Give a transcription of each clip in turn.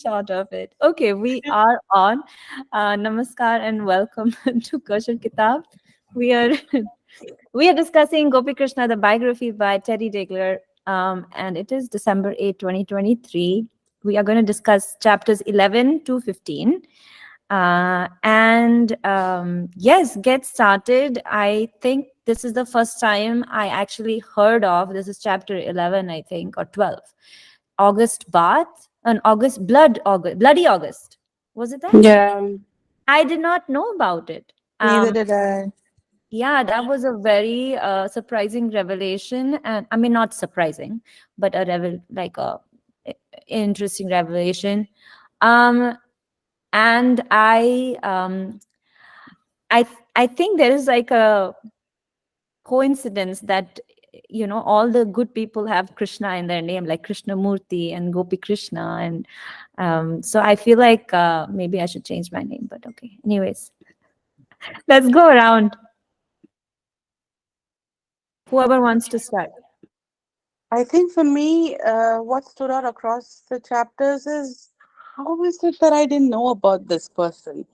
short of it. Okay, we are on. Namaskar and welcome to Kosher Kitab. We are we are discussing Gopi Krishna, the biography by Teddy Degler, and it is December 8, 2023. We are going to discuss chapters 11 to 15. Yes, get started. I think this is the first time I actually heard of this is chapter 11, I think, or 12. August bath and bloody August. Was it that? Yeah, I did not know about it. neither Um, did I. yeah, that was a very surprising revelation, and I mean not surprising, but a interesting revelation. Um, and I think there is like a coincidence that all the good people have Krishna in their name, like Krishnamurti and Gopi Krishna, and so I feel like maybe I should change my name, but okay. Anyways, let's go around. Whoever wants to start. I think for me, what stood out across the chapters is how is it that I didn't know about this person?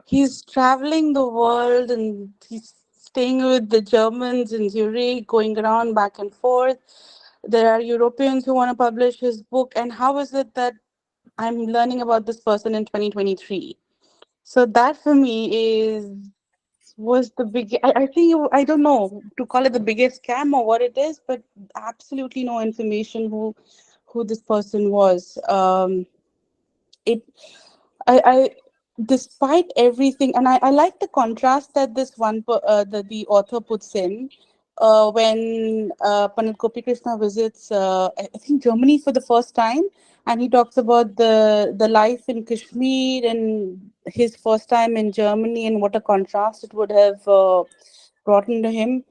He's traveling the world and he's staying with the Germans in Zurich, going around back and forth. There are Europeans who want to publish his book, and how is it that I'm learning about this person in 2023? So that for me was the big. I think I don't know to call it the biggest scam or what it is, but absolutely no information who this person was. It I despite everything, and I like the contrast that the author puts in when Pandit Gopi Krishna visits I think Germany for the first time, and he talks about the life in Kashmir and his first time in Germany and what a contrast it would have brought into him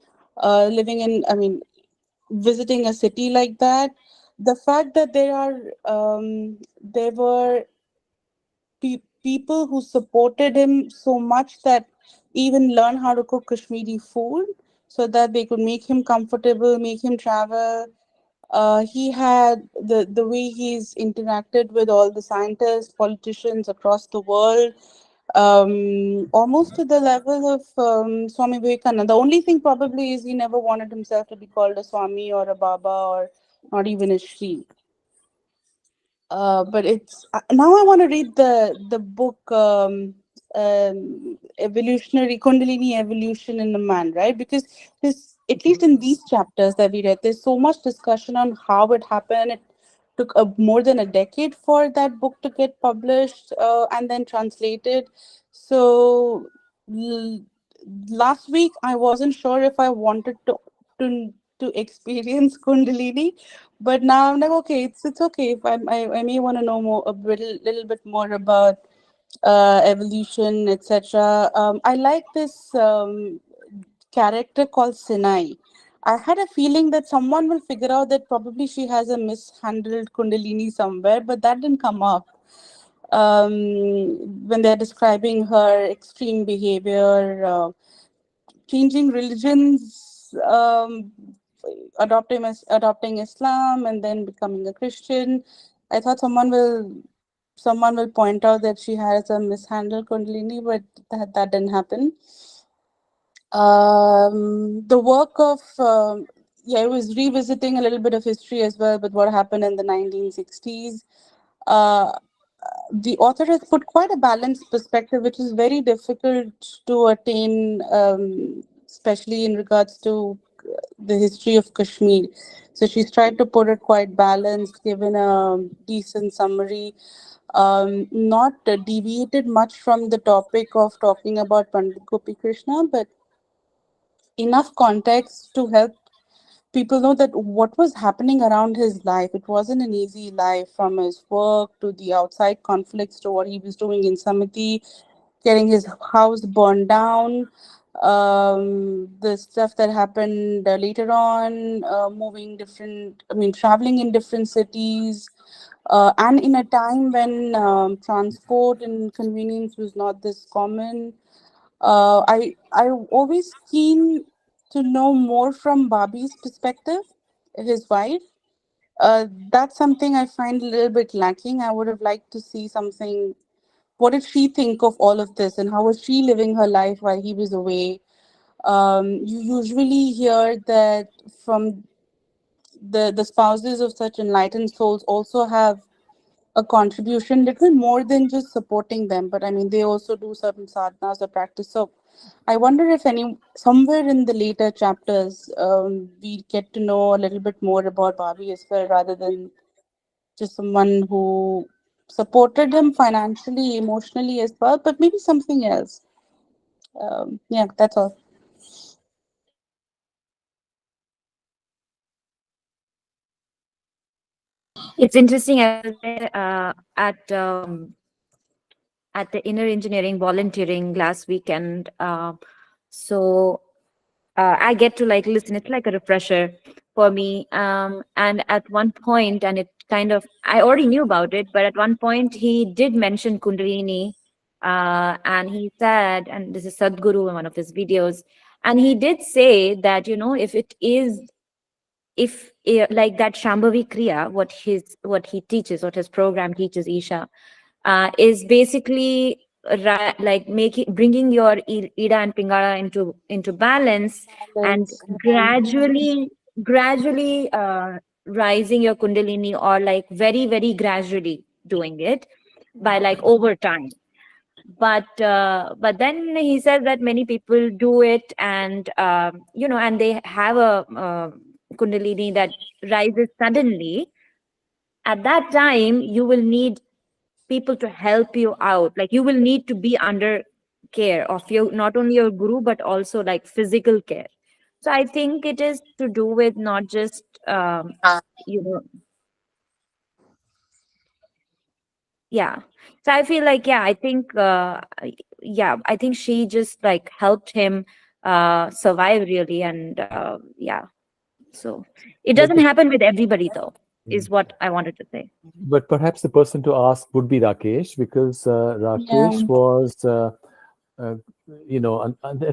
living in, I mean, visiting a city like that. The fact that there were people who supported him so much that even learn how to cook Kashmiri food so that they could make him comfortable, make him travel. He had the way he's interacted with all the scientists, politicians across the world, almost to the level of Swami Vivekananda. The only thing probably is he never wanted himself to be called a Swami or a Baba or not even a Shri. But it's now I want to read the book evolutionary Kundalini evolution in a man, right? Because this, at least in these chapters that we read, there's so much discussion on how it happened. It took more than a decade for that book to get published and then translated. So l- last week I wasn't sure if I wanted to to experience Kundalini, but now I'm like, okay, it's okay if I may want to know more a little bit more about evolution, etc. I like this character called Sinai. I had a feeling that someone will figure out that probably she has a mishandled Kundalini somewhere, but that didn't come up when they're describing her extreme behavior, changing religions, adopting Islam, and then becoming a Christian. I thought someone will point out that she has a mishandled Kundalini, but that didn't happen. The work of yeah, I was revisiting a little bit of history as well, with what happened in the 1960s. Uh, the author has put quite a balanced perspective, which is very difficult to attain, especially in regards to the history of Kashmir. So she's tried to put it quite balanced, given a decent summary, not deviated much from the topic of talking about Pandit Gopi Krishna, but enough context to help people know that what was happening around his life. It wasn't an easy life, from his work to the outside conflicts to what he was doing in Samiti, getting his house burned down, the stuff that happened later on, moving different, I mean, traveling in different cities. And in a time when transport and convenience was not this common, I always keen to know more from Bobby's perspective, his wife. That's something I find a little bit lacking. I would have liked to see something. What did she think of all of this, and how was she living her life while he was away? You usually hear that from the spouses of such enlightened souls also have a contribution, little more than just supporting them, but I mean they also do certain sadhanas or practice. So I wonder if any somewhere in the later chapters we get to know a little bit more about Bobby as well, rather than just someone who supported him financially, emotionally as well, but maybe something else. Yeah, that's all. It's interesting. I was there at the inner engineering volunteering last weekend. So I get to like listen. It's like a refresher for me. And at one point, and it kind of, I already knew about it, but at one point he did mention Kundalini. And he said, and this is Sadhguru in one of his videos, and he did say that, if it is, if like that Shambhavi Kriya, what he teaches, what his program teaches, Isha, is basically like making bringing your ida and pingala into balance, and Balance. gradually rising your kundalini, or like very very gradually doing it by like over time. But then he says that many people do it, and and they have a kundalini that rises suddenly. At that time you will need people to help you out, like you will need to be under care of your, not only your guru but also like physical care. So I think it is to do with not just you know yeah. So I feel like, yeah, I think yeah, I think she just like helped him survive really. And yeah, so it But doesn't happen with everybody though, is what I wanted to say. but perhaps the person to ask would be Rakesh, because Yeah. Rakesh was, uh, I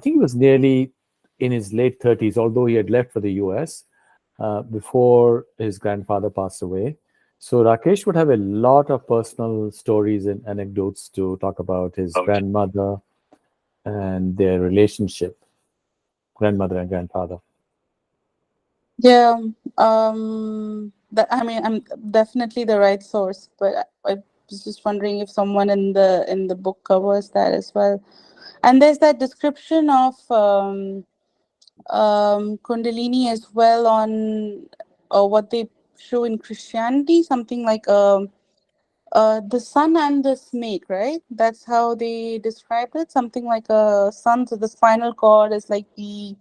think he was nearly in his late 30s, although he had left for the US before his grandfather passed away. So Rakesh would have a lot of personal stories and anecdotes to talk about his grandmother and their relationship, grandmother and grandfather. Yeah. That, I mean, I'm definitely the right source, but I was just wondering if someone in the book covers that as well. And there's that description of Kundalini as well on what they show in Christianity, something like the sun and the snake, right? That's how they described it. Something like a sun, so the spinal cord is like the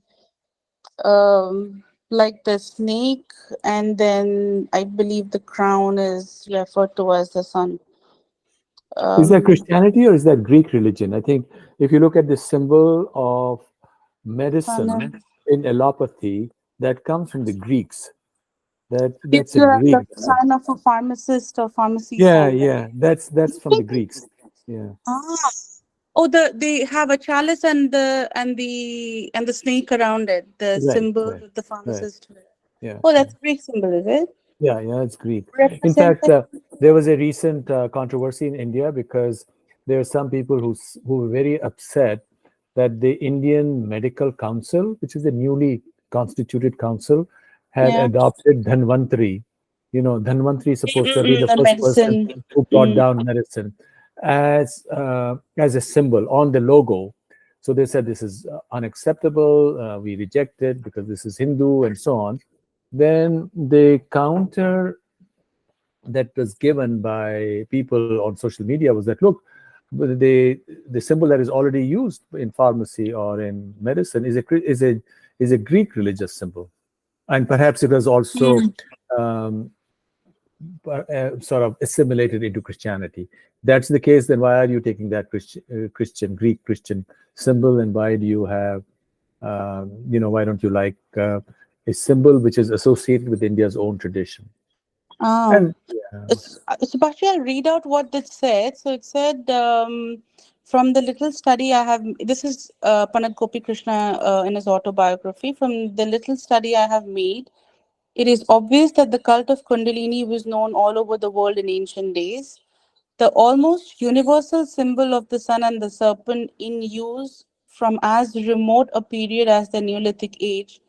snake, and then I believe the crown is referred to as the sun. Is that Um, Christianity or is that Greek religion? I think if you look at the symbol of sun medicine and in allopathy, that comes from the Greeks. That's a you have the Greek. sign of a pharmacist or pharmacy Yeah, sign. yeah. That's from the Greeks. Yeah, Ah. Oh, they have a chalice and the snake around it, the right, symbol right, that the right. pharmacist. Yeah, Oh, yeah. that's Greek symbol, is it? Yeah, it's Greek. In fact, Represented. there was a recent controversy in India because there are some people who were very upset that the Indian Medical Council, which is a newly constituted council, had Yeah. adopted Dhanvantari. Dhanvantari is supposed to have been the The first person medicine. who brought Mm. down medicine as a symbol on the logo. So they said this is unacceptable. We reject it because this is Hindu and so on. Then the counter that was given by people on social media was that, look, the symbol that is already used in pharmacy or in medicine is a Greek religious symbol, and perhaps it was also Mm. um, sort of assimilated into Christianity. That's the case. Then why are you taking that Christian Greek Christian symbol, and why do you have why don't you like a symbol which is associated with India's own tradition? Ah. And yeah, So, Bakshi, I'll read out what it said. So it said, from the little study I have, this is Panat Gopi Krishna in his autobiography. From the little study I have made, It is obvious that the cult of Kundalini was known all over the world in ancient days. The almost universal symbol of the sun and the serpent in use from as remote a period as the Neolithic age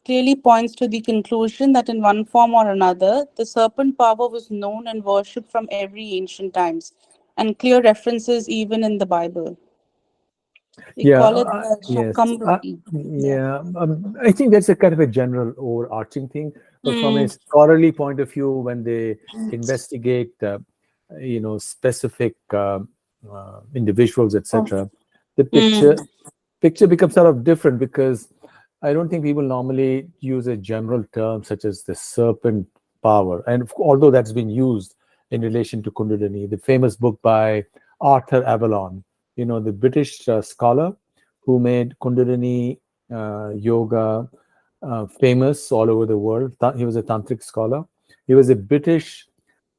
clearly points to the conclusion that in one form or another, the serpent power was known and worshipped from every ancient times, and clear references even in the Bible. We Yeah, call it the yes. Shakambrati. Yeah. Yeah, I think that's a kind of a general overarching thing. But from a Mm. scholarly point of view, when they investigate, specific individuals, Oh. etc., the Mm. picture becomes sort of different because I don't think people normally use a general term such as the serpent power. And although that's been used in relation to Kundalini, the famous book by Arthur Avalon, the British scholar who made Kundalini yoga famous all over the world. He was a tantric scholar. He was a British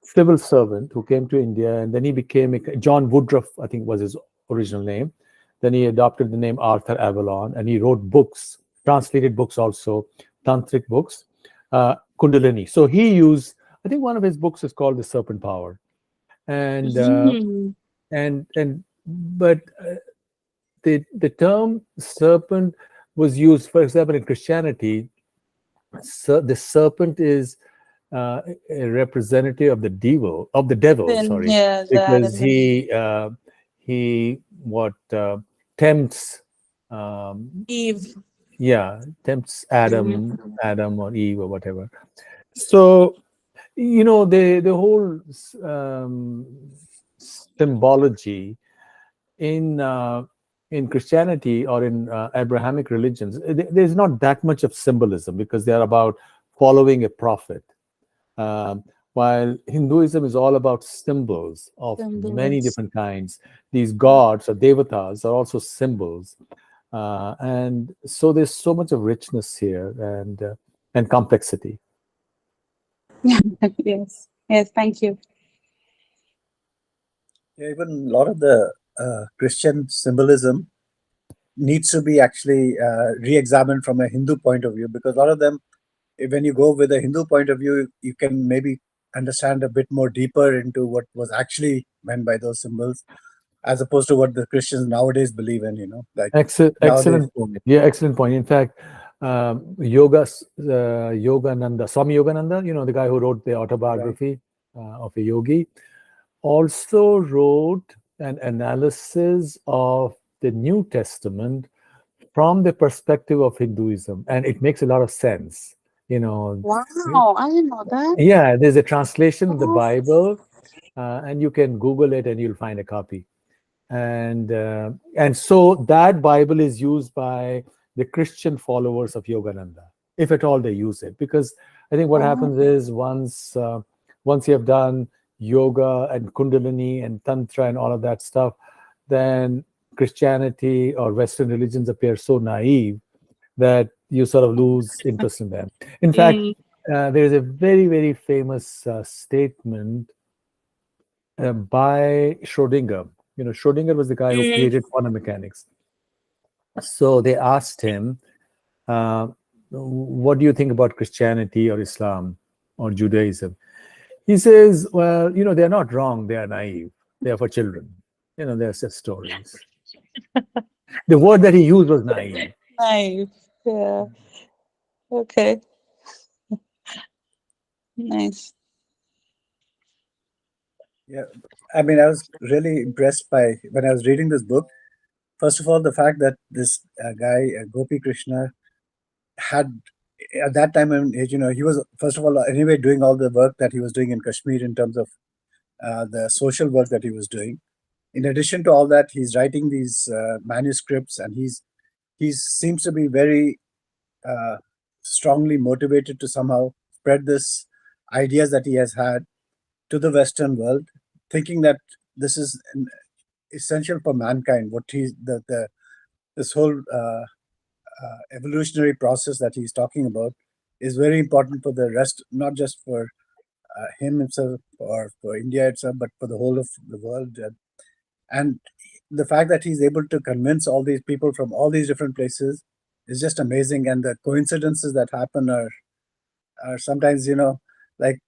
civil servant who came to India, and then he became John Woodruff, I think was his original name. Then he adopted the name Arthur Avalon, and he wrote books, translated books also, tantric books, Kundalini. So he used, I think one of his books is called The Serpent Power, and Mm. but the term serpent was used, for example, in Christianity. The serpent is a representative of the devil, Then, sorry, yeah, the because Adam and he what tempts, um, Eve. yeah, tempts Mm. Adam or Eve or whatever. So the whole um, symbology in Christianity or in Abrahamic religions, there's not that much of symbolism because they are about following a prophet. Um, while Hinduism is all about symbols of many Symbols. different kinds, these gods or devatas are also symbols, and so there's so much of richness here and complexity. Yes. Yes. Thank you. Yeah, even a lot of the Christian symbolism needs to be actually re-examined from a Hindu point of view, because a lot of them, when you go with a Hindu point of view, you can maybe understand a bit more deeper into what was actually meant by those symbols, as opposed to what the Christians nowadays believe in. Like nowadays. Excellent point. Yeah, excellent point. In fact, Yogananda, Swami Yogananda, the guy who wrote the Right. autobiography of a yogi, also wrote an analysis of the New Testament from the perspective of Hinduism, and it makes a lot of sense. You know, Wow. I didn't know that. yeah, there's a translation of the Oh. Bible, and you can Google it and you'll find a copy. And so that Bible is used by the Christian followers of Yogananda, if at all they use it, because I think what Oh. happens is once you have done yoga and Kundalini and Tantra and all of that stuff, then Christianity or Western religions appear so naive that you sort of lose interest in them. In fact, Mm. there is a very, very famous statement by Schrodinger. Schrodinger was the guy who Mm. created quantum mechanics. So they asked him, uh, what do you think about Christianity or Islam or Judaism? He says, well, they're not wrong. They are naive. They are for children. They're just stories. The word that he used was naive. Nice. Yeah. Okay. Nice. Yeah, I mean, I was really impressed by when I was reading this book. First of all, the fact that this guy Gopi Krishna had at that time in age, he was first of all anyway doing all the work that he was doing in Kashmir in terms of the social work that he was doing. In addition to all that, he's writing these manuscripts, and he seems to be very uh, strongly motivated to somehow spread this ideas that he has had to the Western world, thinking that this is essential for mankind. What he the this whole evolutionary process that he's talking about is very important for the rest, not just for him himself or for India itself, but for the whole of the world. And the fact that he's able to convince all these people from all these different places is just amazing. And the coincidences that happen are are sometimes, like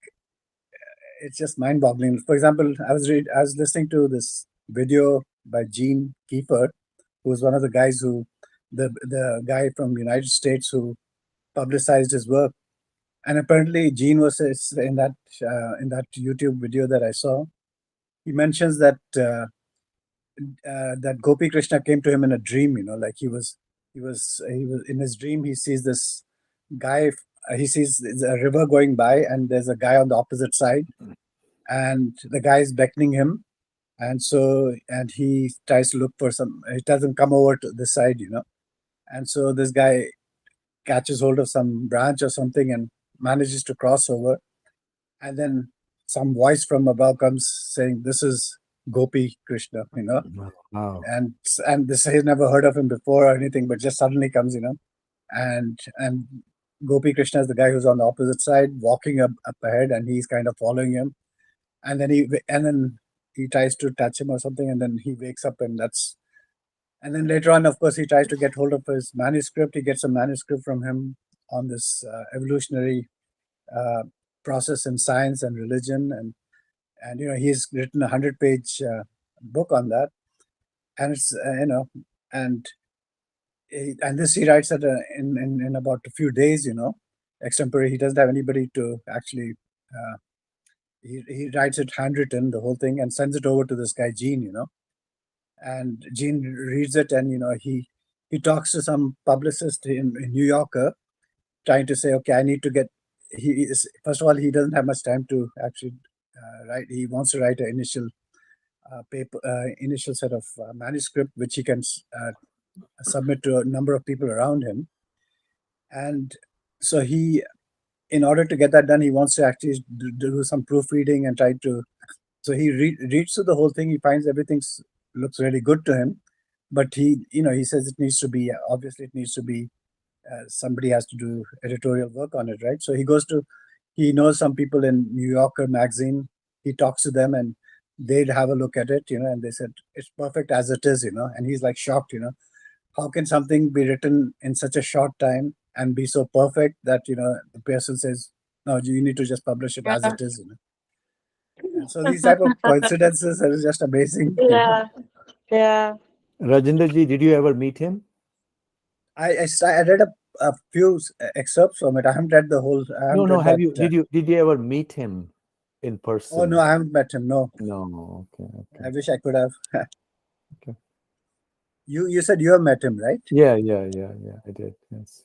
it's just mind-boggling. For example, I was listening to this video by Gene Kiefer, who was one of the guys the guy from United States who publicized his work. And apparently, Gene was in that YouTube video that I saw. He mentions that Gopi Krishna came to him in a dream. Like he was in his dream. He sees this guy. He sees a river going by, and there's a guy on the opposite side, and the guy is beckoning him, and he tries to look for some. He doesn't come over to this side, and so this guy catches hold of some branch or something and manages to cross over, and then some voice from above comes saying, "This is Gopi Krishna," Wow. and this he's never heard of him before or anything, but just suddenly comes, and Gopi Krishna is the guy who's on the opposite side, walking up ahead, and he's kind of following him, and then he tries to touch him or something, and then he wakes up, and then later on, of course, he tries to get hold of his manuscript. He gets a manuscript from him on this evolutionary process in science and religion, and he's written a 100-page book on that, and it's and and this he writes in about a few days, extempore. He doesn't have anybody to actually. He writes it handwritten, the whole thing, and sends it over to this guy Gene, and Gene reads it, and he talks to some publicist in New Yorker, trying to say, okay, I need to get. First of all, he doesn't have much time to actually write. He wants to write an initial set of manuscript, which he can submit to a number of people around him, and so in order to get that done, he wants to actually do some proofreading and try to. So he reads through the whole thing. He finds everything looks really good to him, but he says it needs to be obviously it needs to be somebody has to do editorial work on it, right? So he knows some people in New Yorker magazine. He talks to them, and they'd have a look at it, and they said it's perfect as it is, and he's like shocked, how can something be written in such a short time and be so perfect that the person says, no, you need to just publish it as Yeah. it is, and so these type of coincidences are just amazing. Yeah. Yeah. Rajendraji, did you ever meet him? I read a few excerpts from it. I haven't read the whole. I haven't No. read Have that. you? Did you ever meet him in person? Oh no, I haven't met him. No, No. Okay. I wish I could have. Okay. You said you have met him, right? Yeah. I did. Yes.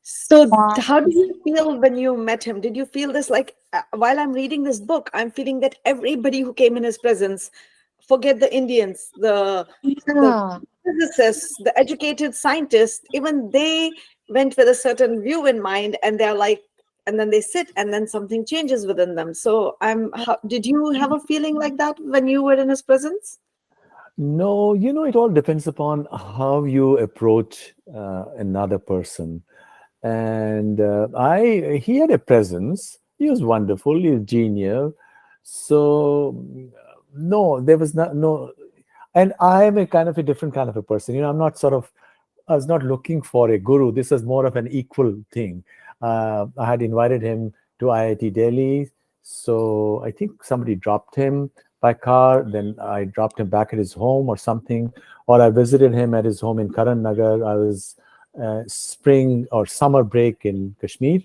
So, Yeah. how did you feel when you met him? Did you feel this like, while I'm reading this book, I'm feeling that everybody who came in his presence, forget the Indians, the Yeah. physicists, the educated scientists, even they went with a certain view in mind, and they're like, and then they sit, and then something changes within them. So, did you have a feeling like that when you were in his presence? No, it all depends upon how you approach another person. And he had a presence. He was wonderful. He was genial. So no, there was no. And I am a kind of a different kind of a person. I'm not I was not looking for a guru. This was more of an equal thing. I had invited him to IIT Delhi. So I think somebody dropped him by car. Then I dropped him back at his home or something. Or I visited him at his home in Karan Nagar. I was spring or summer break in Kashmir.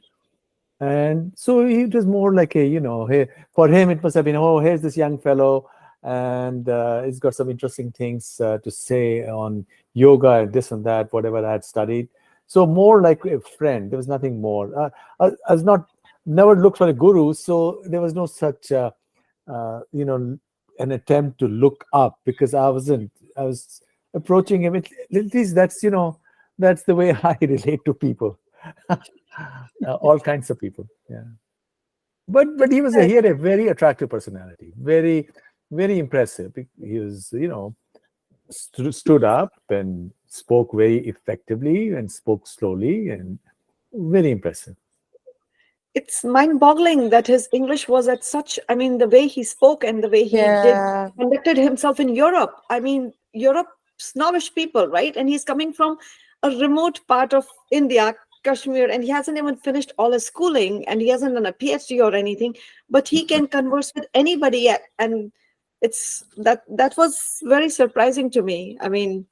And so it was more like hey, for him, it must have been, oh, here's this young fellow, and he's got some interesting things to say on yoga and this and that, whatever I had studied. So more like a friend. There was nothing more. I was never looked for a guru, so there was no such, an attempt to look up, because I was approaching him. At least that's the way I relate to people. All kinds of people. Yeah. But he had a very attractive personality, very, very impressive. He was, stood up and spoke very effectively and spoke slowly, and very impressive. It's mind-boggling that his English was at such, I mean, the way he spoke and the way he Yeah. conducted himself in Europe. I mean, Europe, snobbish people, right? And he's coming from a remote part of India, Kashmir and he hasn't even finished all his schooling and he hasn't done a PhD or anything, but he can converse with anybody. And it's that was very surprising to me. I mean,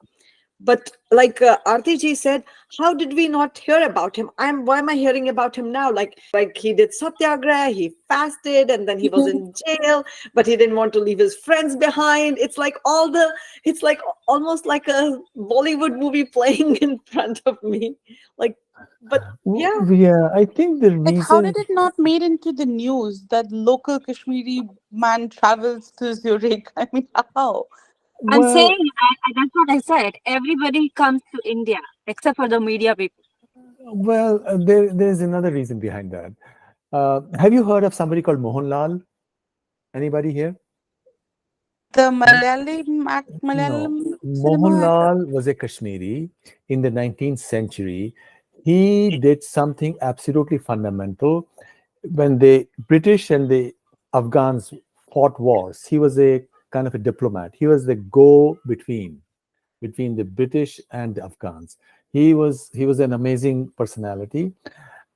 but like Aarti ji said, how did we not hear about him? Why am I hearing about him now? Like he did satyagraha, he fasted, and then he was in jail, but he didn't want to leave his friends behind. It's like almost like a Bollywood movie playing in front of me. Like, but yeah, Yeah, I think the Like, how reason, did it not made into the news that local Kashmiri man travels to Zurich? I mean, how? I'm saying, well, that's what I said. Everybody comes to India except for the media people. there's another reason behind that. Have you heard of somebody called Mohanlal? Anybody here? The Hmm? No. Malayalam cinema actor? Mohanlal was a Kashmiri in the 19th century. He did something absolutely fundamental. When the British and the Afghans fought wars, he was a kind of a diplomat. He was the go between the British and the Afghans. He was an amazing personality.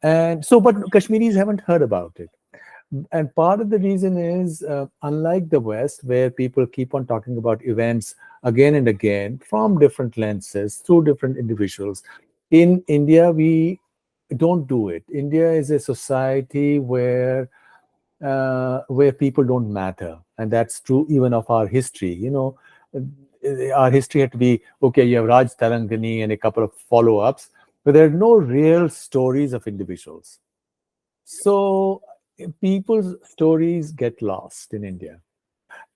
And so, but Kashmiris haven't heard about it. And part of the reason is, unlike the West, where people keep on talking about events again and again from different lenses through different individuals, in India we don't do it. India is a society where people don't matter, and that's true even of our history. Our history had to be okay. You have Raj Tarangani and a couple of follow-ups, but there are no real stories of individuals. So people's stories get lost in India.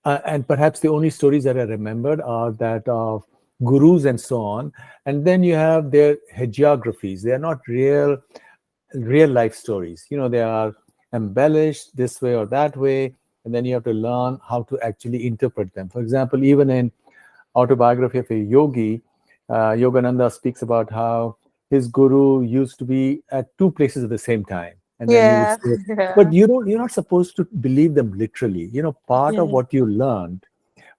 And perhaps the only stories that are remembered are that of gurus and so on. And then you have their hagiographies. They are not real life stories. They are embellished this way or that way. And then you have to learn how to actually interpret them. For example, even in Autobiography of a Yogi, Yogananda speaks about how his guru used to be at two places at the same time. And then he would Yeah, say, but yeah, you're not supposed to believe them literally. Part of yeah. what you learned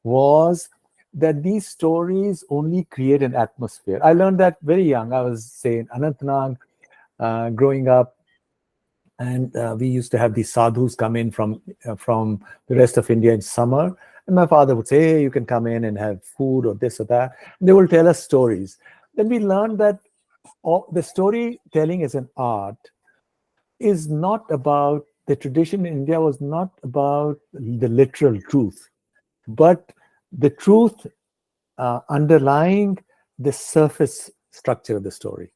was that these stories only create an atmosphere. I learned that very young. I was, say, in Anantnag, growing up, and we used to have these sadhus come in from the rest of India in summer, and my father would say, "Hey, you can come in and have food or this or that." And they will tell us stories. Then we learned that the storytelling as an art is not about the tradition in India was not about the literal truth, but the truth underlying the surface structure of the story.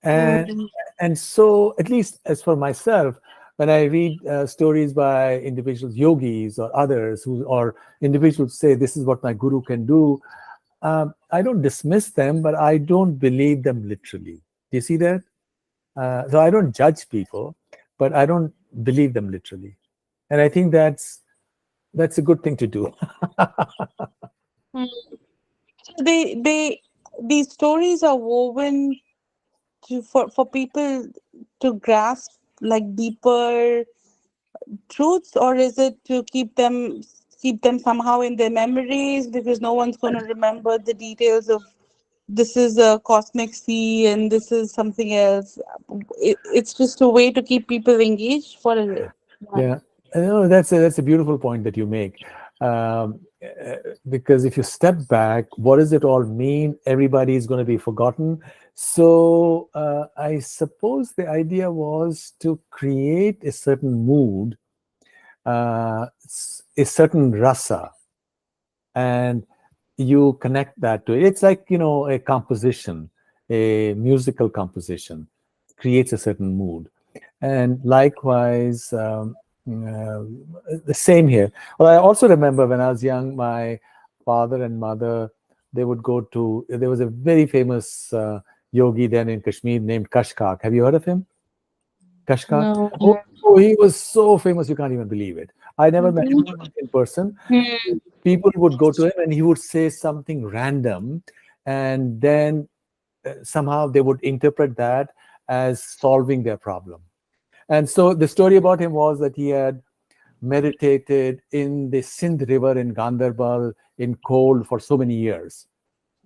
And Mm. and so, at least as for myself, when I read stories by individuals, yogis or others, or individuals say, "This is what my guru can do," I don't dismiss them, but I don't believe them literally. Do you see that? So I don't judge people, but I don't believe them literally, and I think that's a good thing to do. Mm. So these stories are woven for people to grasp like deeper truths, or is it to keep them somehow in their memories because no one's going to remember the details of this is a cosmic sea and this is something else. It's just a way to keep people engaged. What is it? Yeah, no, that's a beautiful point that you make. Because if you step back, what does it all mean? Everybody is going to be forgotten. So I suppose the idea was to create a certain mood, a certain rasa, and you connect that to it. It's like, a composition, a musical composition creates a certain mood. And likewise, the same here. Well, I also remember when I was young, my father and mother, they would go to, there was a very famous yogi then in Kashmir named Kashkak. Have you heard of him? Kashkak? No. Oh, he was so famous, you can't even believe it. I never met him Mhm. in person. Hmm. People would go to him and he would say something random, and then somehow they would interpret that as solving their problem. And so the story about him was that he had meditated in the Sindh River in Gandarbal in cold for so many years.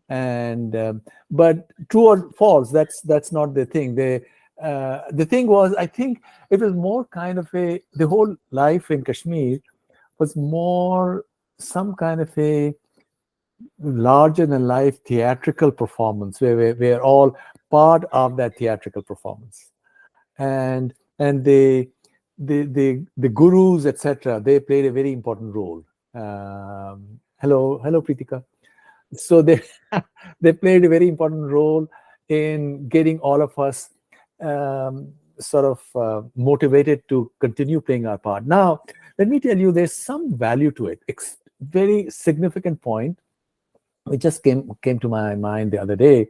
And but true or false, that's not the thing. The thing was, I think it was more kind of the whole life in Kashmir was more some kind of a larger than life theatrical performance where we're all part of that theatrical performance. And the gurus, etc., they played a very important role. Hello Pritika. So they they played a very important role in getting all of us sort of motivated to continue playing our part. Now, let me tell you, there's some value to it. Very significant point which just came to my mind the other day.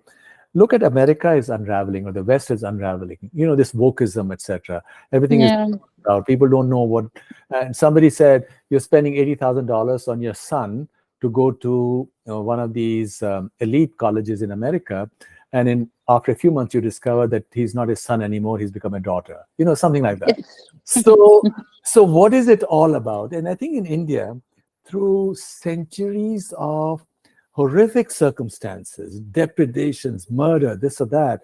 Look at America is unraveling, or the West is unraveling. You know, this wokeism, etc. Everything is Yeah. out. People don't know what. And somebody said you're spending $80,000 on your son to go to one of these elite colleges in America, and in after a few months you discover that he's not his son anymore. He's become a daughter. You know, something like that. So what is it all about? And I think in India, through centuries of horrific circumstances, depredations, murder, this or that,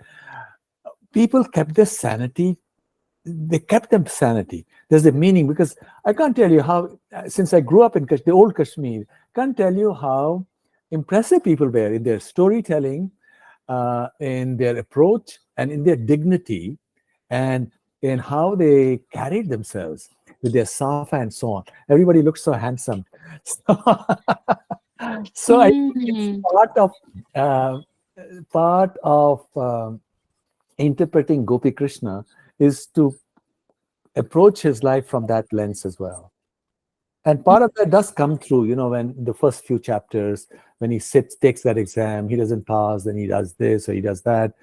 people kept their sanity. They kept them sanity. There's a meaning, because I can't tell you how, since I grew up in the old Kashmir, can't tell you how impressive people were in their storytelling, in their approach, and in their dignity, and in how they carried themselves with their safa and so on. Everybody looked so handsome. So I think it's part of interpreting Gopi Krishna is to approach his life from that lens as well. And part of that does come through, you know, when the first few chapters, when he takes that exam, he doesn't pass, then he does this or he does that.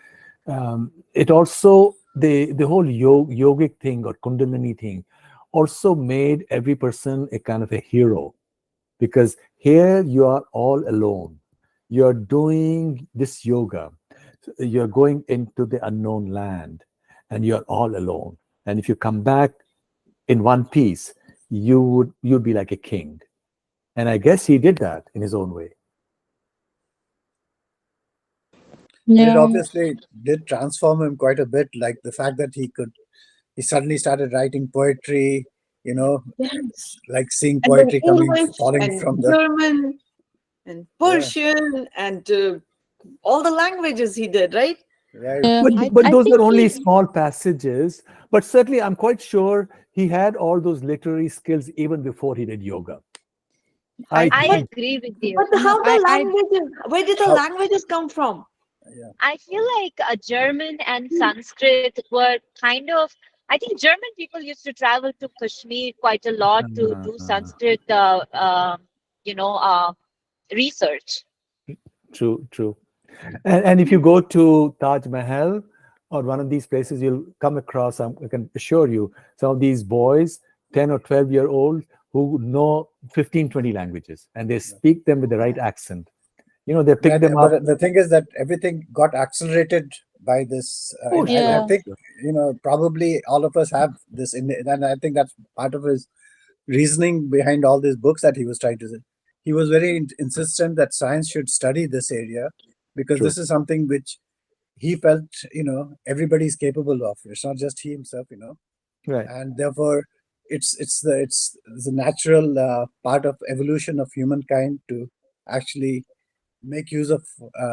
It also, the whole yogic thing or Kundalini thing also made every person a kind of a hero. Because here you are all alone. You're doing this yoga. You're going into the unknown land and you're all alone. And if you come back in one piece, you'd be like a king. And I guess he did that in his own way. It obviously did transform him quite a bit, like the fact that he suddenly started writing poetry, you know, Yes. like seeing And then poetry English falling and from the. German and Persian and all the languages he did, right? Right. But I those think are only he, small passages. But certainly, I'm quite sure he had all those literary skills even before he did yoga. I I think. agree with you. but how the languages, where did the How- languages come from? Yeah. I feel like German and Sanskrit were kind of. I think German people used to travel to Kashmir quite a lot to do Sanskrit, research. True. And if you go to Taj Mahal or one of these places, you'll come across, I can assure you, some of these boys, 10 or 12-year-olds, who know 15, 20 languages, and they speak them with the right accent. You know, they pick them up. But the thing is that everything got accelerated by this. Oh, I sure. think, probably all of us have this, and I think that's part of his reasoning behind all these books that he was trying to say. He was very insistent that science should study this area because True. this is something which he felt, everybody's capable of. It's not just he himself, Right. and therefore it's the natural part of evolution of humankind to actually make use of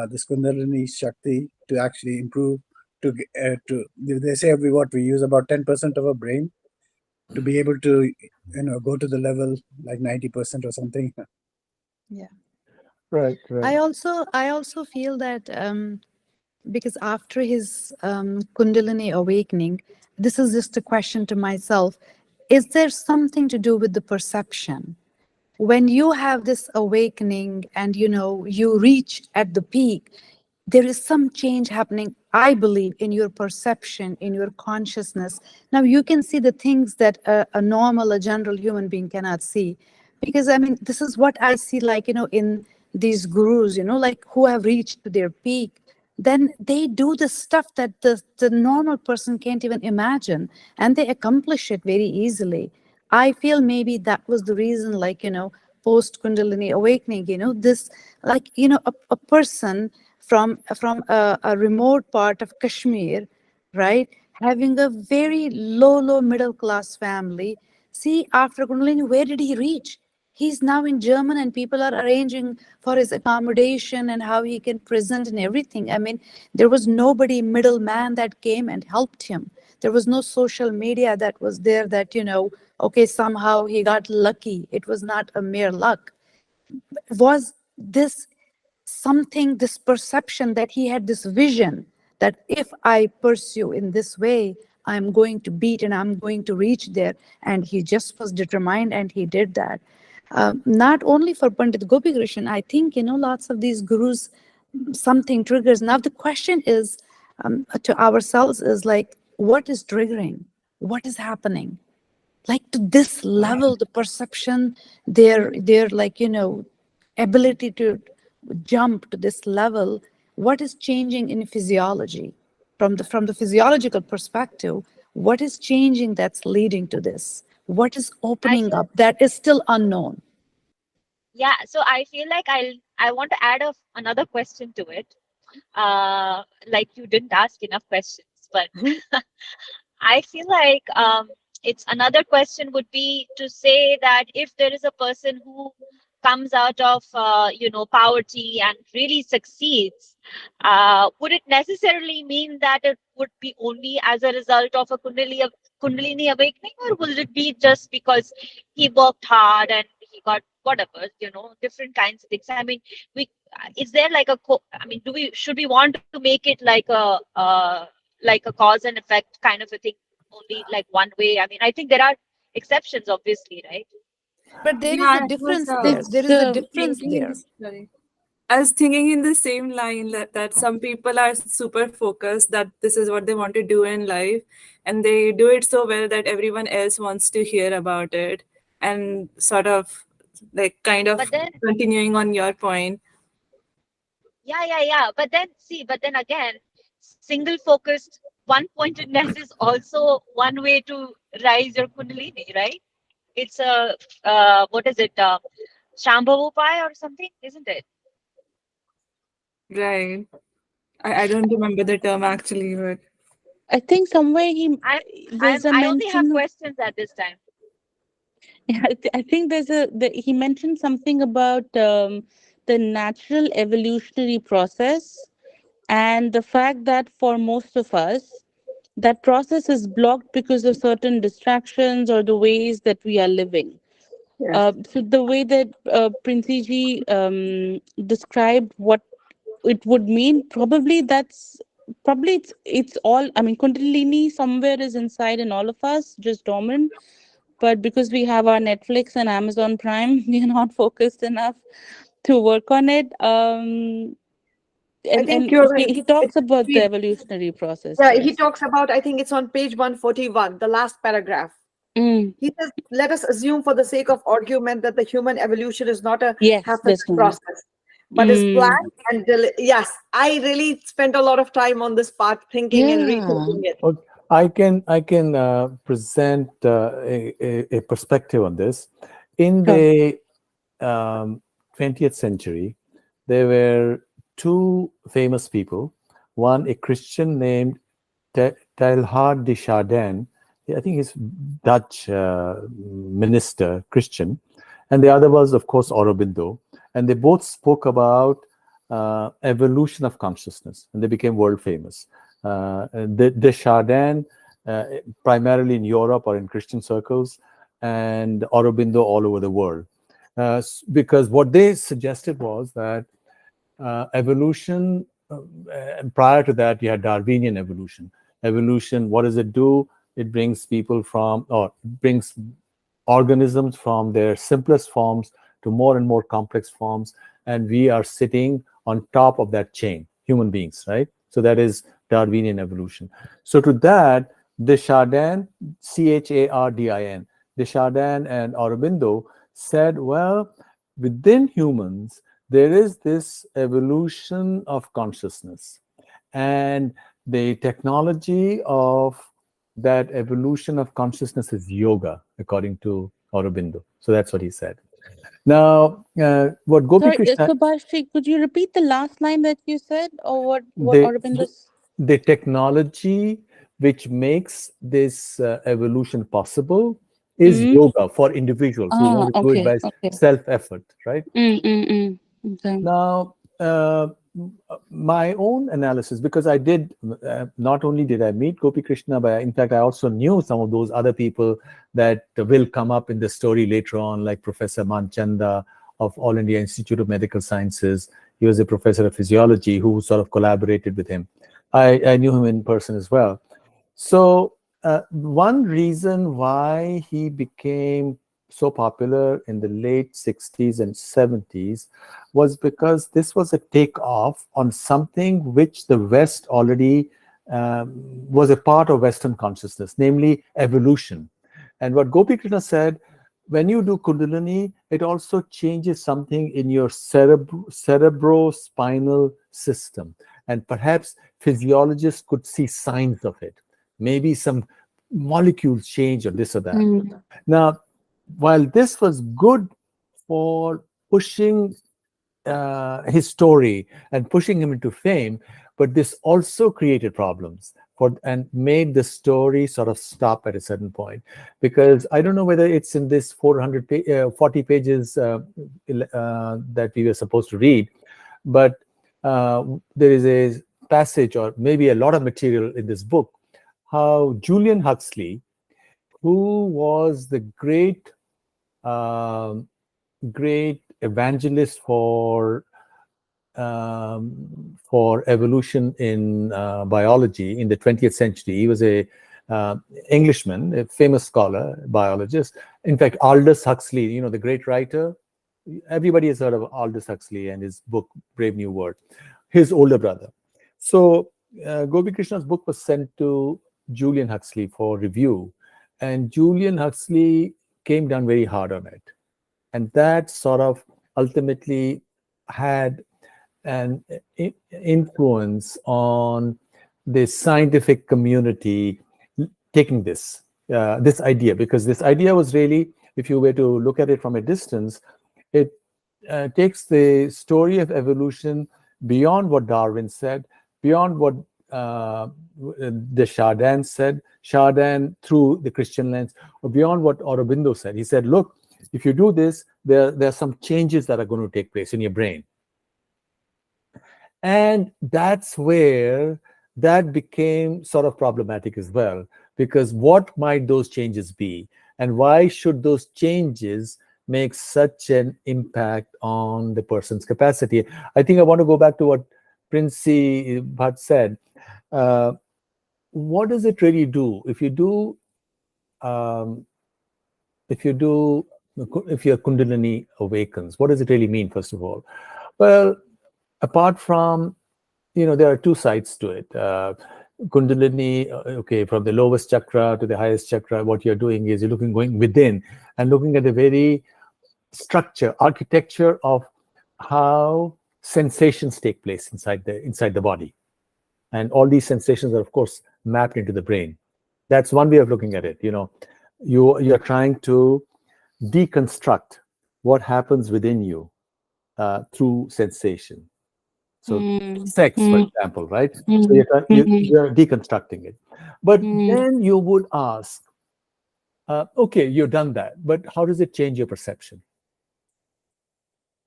this Kundalini Shakti to actually improve. To they say we use about 10% of our brain to be able to go to the level like 90% or something. Right. I also feel that because after his Kundalini awakening, this is just a question to myself: is there something to do with the perception? When you have this awakening and you reach at the peak, there is some change happening, I believe, in your perception, in your consciousness. Now you can see the things that a normal, a general human being cannot see. Because I mean, this is what I see, like, in these gurus, like, who have reached to their peak. Then they do the stuff that the normal person can't even imagine, and they accomplish it very easily. I feel maybe that was the reason, like, post Kundalini awakening, this, like, a person from a remote part of Kashmir, right, having a very low middle class family. See, after Kundalini, where did he reach? He's now in German, and people are arranging for his accommodation and how he can present and everything. I mean, there was nobody middleman that came and helped him. There was no social media that was there that, okay, somehow he got lucky. It was not a mere luck. Was this something, this perception that he had this vision that if I pursue in this way, I'm going to beat and I'm going to reach there. And he just was determined and he did that. Not only for Pandit Gopi Krishna, I think, lots of these gurus, something triggers. Now the question is, to ourselves is like, what is triggering? What is happening? Like, to this level, the perception, their like, ability to jump to this level, what is changing in physiology, from the physiological perspective, what is changing that's leading to this, what is I opening feel, up that is still unknown. yeah. So I feel like I want to add another question to it. Like you didn't ask enough questions, but Mhm. I feel like it's another question would be to say that if there is a person who comes out of poverty and really succeeds, would it necessarily mean that it would be only as a result of a Kundalini awakening, or will it be just because he worked hard and he got whatever, different kinds of things? I mean, we is there like I mean, should we want to make it like a cause and effect kind of a thing, only like one way? I mean, I think there are exceptions, obviously, right? But there is a Yeah, I was difference there, there It's is a difference thinking in there. this. Sorry. I was thinking in the same line that some people are super focused that this is what they want to do in life, and they do it so well that everyone else wants to hear about it, and sort of like kind of But then, continuing on your point. yeah. But then again, single focused, one pointedness is also one way to rise your Kundalini, right? It's a, what is it? Shambhavu Pai or something, isn't it? Right. I don't remember the term actually, but I think somewhere there's a I only have mention. questions at this time. Yeah, I think he mentioned something about the natural evolutionary process, and the fact that for most of us, that process is blocked because of certain distractions or the ways that we are living. Yes. So the way that Princey described what it would mean, probably it's all. I mean, Kundalini somewhere is inside in all of us, just dormant, but because we have our Netflix and Amazon Prime, we are not focused enough to work on it. I And think and you're right. he talks about the He- evolutionary process. Yeah, he Yes. talks about, I think it's on page 141, the last paragraph. Mm, He says, let us assume for the sake of argument that the human evolution is not a yes, happenstance this one. process, but is Mm, planned and yes, I really spent a lot of time on this part thinking and yeah. rethinking it. okay. I can present a perspective on this. In Sure. the 20th century, there were two famous people. One, a Christian named Teilhard de Chardin. I think he's Dutch minister, Christian. And the other was, of course, Aurobindo. And they both spoke about evolution of consciousness, and they became world famous. De Chardin, primarily in Europe or in Christian circles, and Aurobindo all over the world. Because what they suggested was that evolution, prior to that, you had Darwinian evolution. Evolution, what does it do? It brings people from, or it brings organisms from their simplest forms to more and more complex forms. And we are sitting on top of that chain, human beings, right? So that is Darwinian evolution. So to that, Deschardin, Chardin, Deschardin and Aurobindo said, well, within humans, there is this evolution of consciousness. And the technology of that evolution of consciousness is yoga, according to Aurobindo. So that's what he said. Now, what Gopi Sorry, Krishna, Subhashi, could you repeat the last line that you said, or what the, Aurobindo's? the technology which makes this evolution possible is Mm? yoga for individuals who want Ah, to do it okay, by okay. self-effort, right? Okay. Now, my own analysis, because I did, not only did I meet Gopi Krishna, but in fact, I also knew some of those other people that will come up in the story later on, like Professor Manchanda of All India Institute of Medical Sciences. He was a professor of physiology who sort of collaborated with him. I knew him in person as well. So, one reason why he became so popular in the late 60s and 70s was because this was a takeoff on something which the West already was a part of Western consciousness, namely evolution. And what Gopi Krishna said, when you do Kundalini, it also changes something in your cerebrospinal system. And perhaps physiologists could see signs of it. Maybe some molecules change or this or that. Now, while this was good for pushing his story and pushing him into fame, but this also created problems and made the story sort of stop at a certain point. Because I don't know whether it's in this 40 pages that we were supposed to read, but there is a passage or maybe a lot of material in this book how Julian Huxley, who was the great evangelist for evolution in biology in the 20th century. He was a Englishman, a famous scholar, biologist. In fact, Aldous Huxley, the great writer, everybody has heard of Aldous Huxley and his book Brave New World, his older brother. So Gopi Krishna's book was sent to Julian Huxley for review, and Julian Huxley came down very hard on it. And that sort of ultimately had an influence on the scientific community taking this idea, because this idea was really, if you were to look at it from a distance, it takes the story of evolution beyond what Darwin said, beyond what the Chardin said, Chardin through the Christian lens, or beyond what Aurobindo said. He said, look, if you do this, there are some changes that are going to take place in your brain. And that's where that became sort of problematic as well, because what might those changes be? And why should those changes make such an impact on the person's capacity? I think I want to go back to what Princey Bhatt said. What does it really do if your Kundalini awakens? What does it really mean, first of all? Well, apart from, there are two sides to it. Kundalini, okay, from the lowest chakra to the highest chakra, what you're doing is you're going within and looking at the very architecture of how sensations take place inside the body. And all these sensations are, of course, mapped into the brain. That's one way of looking at it. You're trying to deconstruct what happens within you through sensation. So sex, for example, right? So you're deconstructing it. But then you would ask, okay, you've done that, but how does it change your perception?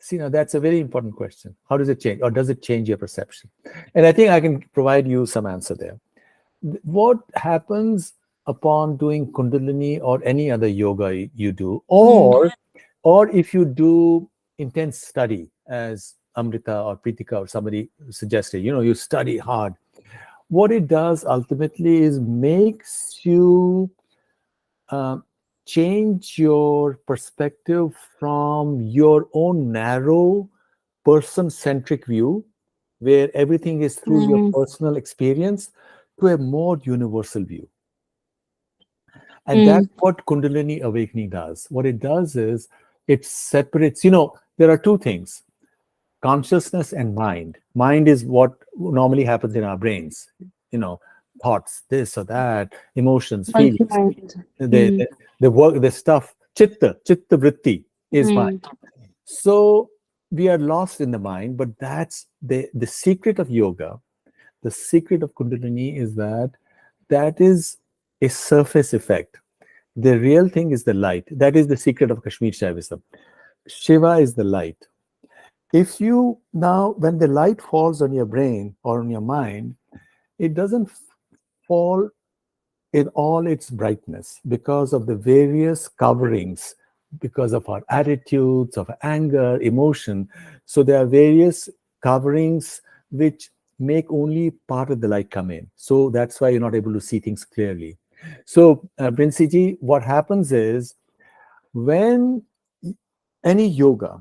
See, now that's a very important question. How does it change, or does it change your perception? And I think I can provide you some answer there. What happens upon doing Kundalini or any other yoga you do, or if you do intense study, as Amrita or Pritika or somebody suggested, you study hard. What it does ultimately is makes you change your perspective from your own narrow person-centric view, where everything is through your personal experience, to a more universal view. And that's what Kundalini awakening does. What it does is it separates, there are two things: consciousness and mind. Mind is what normally happens in our brains, thoughts, this or that, emotions, feelings. The work, the stuff, chitta vritti, is mind. So we are lost in the mind, but that's the secret of yoga. The secret of Kundalini is that is a surface effect. The real thing is the light. That is the secret of Kashmir Shaivism. Shiva is the light. If you now, when the light falls on your brain or on your mind, it doesn't fall in all its brightness because of the various coverings, because of our attitudes, of anger, emotion. So there are various coverings which make only part of the light come in. So that's why you're not able to see things clearly. So, Princey, what happens is when any yoga,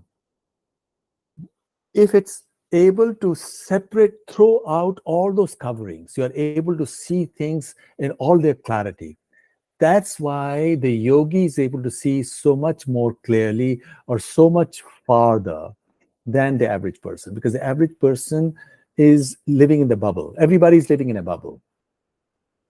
if it's able to separate, throw out all those coverings, you are able to see things in all their clarity. That's why the yogi is able to see so much more clearly or so much farther than the average person, because the average person is living in the bubble. Everybody's living in a bubble.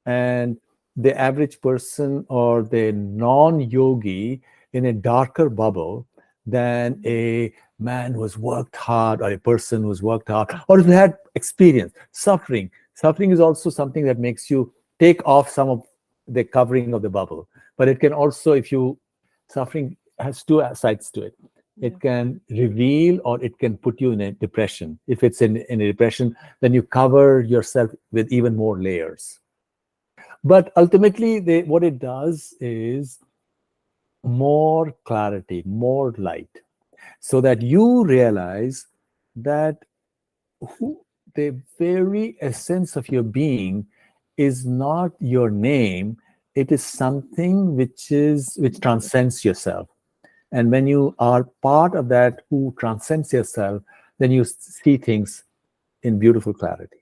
And the average person or the non-yogi in a darker bubble than a man who has worked hard or a person who's worked hard or who had experience. Suffering is also something that makes you take off some of the covering of the bubble. But it can also, if you, suffering has two sides to it. It can reveal or it can put you in a depression. If it's in a depression, then you cover yourself with even more layers. But ultimately, what it does is more clarity, more light, so that you realize that the very essence of your being is not your name. It is something which transcends yourself. And when you are part of that who transcends yourself, then you see things in beautiful clarity.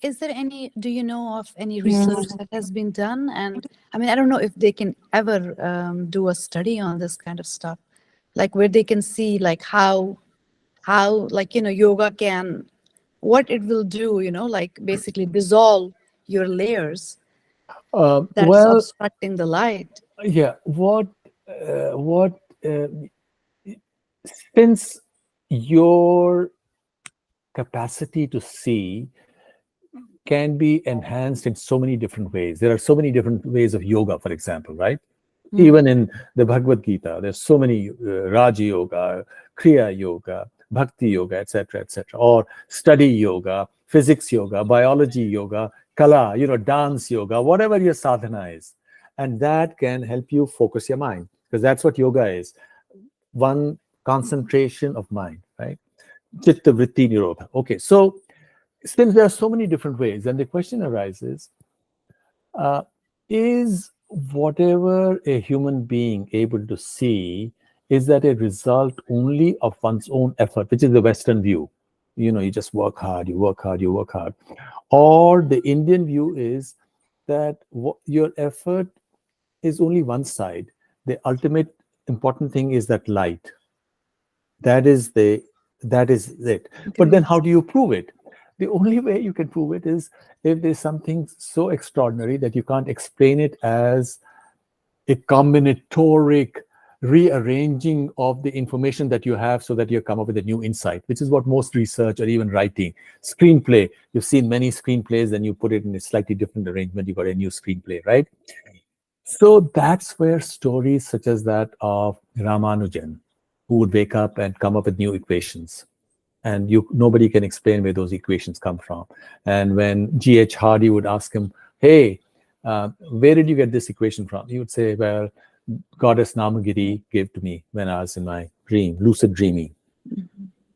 Is there any, do you know of any research that has been done? And I mean, I don't know if they can ever do a study on this kind of stuff, like where they can see like how like, you know, yoga can, what it will do, you know, like basically dissolve your layers that's Well, obstructing the light. yeah. Since your capacity to see can be enhanced in so many different ways. There are so many different ways of yoga, for example, right? Even in the Bhagavad Gita, there's so many Raja Yoga, Kriya Yoga, Bhakti Yoga, etc., or study yoga, physics yoga, biology yoga, Kala, dance yoga, whatever your sadhana is. And that can help you focus your mind, because that's what yoga is. One concentration of mind, right? Chitta vritti nirodha. Okay, so since there are so many different ways, then the question arises, is whatever a human being able to see, is that a result only of one's own effort, which is the Western view? You just work hard, you work hard, you work hard. Or the Indian view is that your effort is only one side. The ultimate important thing is that light. That is it. But then how do you prove it? The only way you can prove it is if there's something so extraordinary that you can't explain it as a combinatoric rearranging of the information that you have so that you come up with a new insight, which is what most research or even writing, screenplay, you've seen many screenplays, and you put it in a slightly different arrangement, you got a new screenplay, right? So that's where stories such as that of Ramanujan, who would wake up and come up with new equations, and nobody can explain where those equations come from. And when G.H. Hardy would ask him, hey, where did you get this equation from? He would say, well, goddess Namagiri gave to me when I was in my dream, lucid dreaming.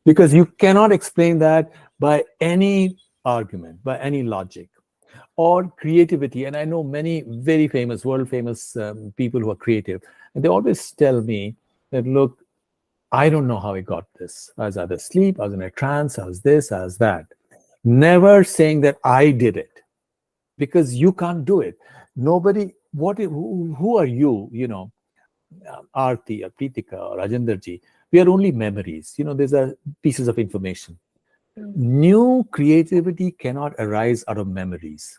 Because you cannot explain that by any argument, by any logic or creativity. And I know many very famous, world famous people who are creative, and they always tell me that, look, I don't know how I got this. I was either asleep, I was in a trance, I was this, I was that. Never saying that I did it, because you can't do it. Nobody, who are you, Aarti or Pritika or Rajendraji? We are only memories. These are pieces of information. New creativity cannot arise out of memories.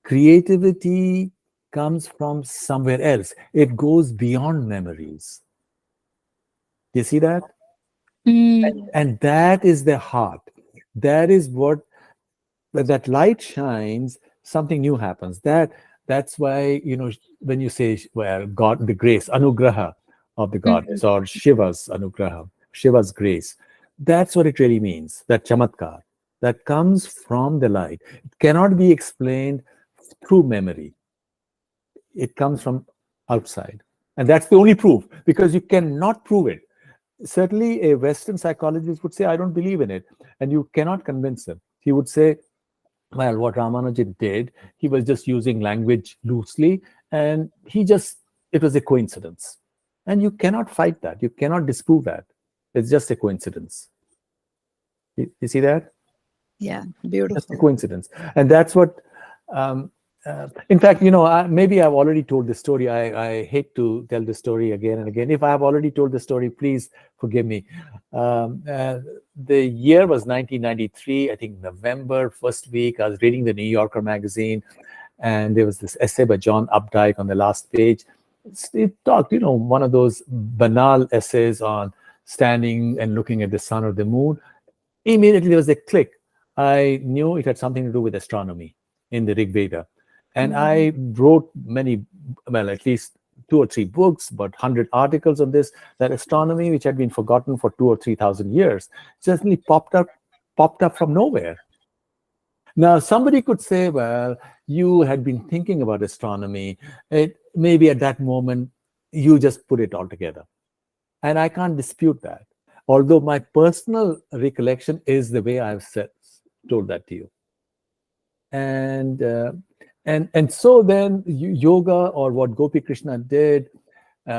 Creativity comes from somewhere else. It goes beyond memories. You see that? And that is the heart. That is what, when that light shines, something new happens. That's why, when you say, well, God, the grace, anugraha of the goddess, or Shiva's anugraha, Shiva's grace, that's what it really means. That chamatkar that comes from the light. It cannot be explained through memory. It comes from outside. And that's the only proof, because you cannot prove it. Certainly, a Western psychologist would say, I don't believe in it. And you cannot convince him. He would say, well, what Ramanujan did, he was just using language loosely, and it was a coincidence. And you cannot fight that. You cannot disprove that. It's just a coincidence. You see that? Yeah, Just a beautiful. coincidence. And that's what, in fact, maybe I've already told this story. I hate to tell the story again and again. If I have already told the story, please forgive me. The year was 1993, I think November, first week. I was reading the New Yorker magazine, and there was this essay by John Updike on the last page. It talked, one of those banal essays on standing and looking at the sun or the moon. Immediately there was a click. I knew it had something to do with astronomy in the Rig Veda. And I wrote at least 2 or 3 books, about 100 articles on this, that astronomy, which had been forgotten for 2,000 or 3,000 years, suddenly popped up from nowhere. Now, somebody could say, well, you had been thinking about astronomy. Maybe at that moment, you just put it all together. And I can't dispute that. Although my personal recollection is the way I've told that to you. And so then yoga, or what Gopi Krishna did,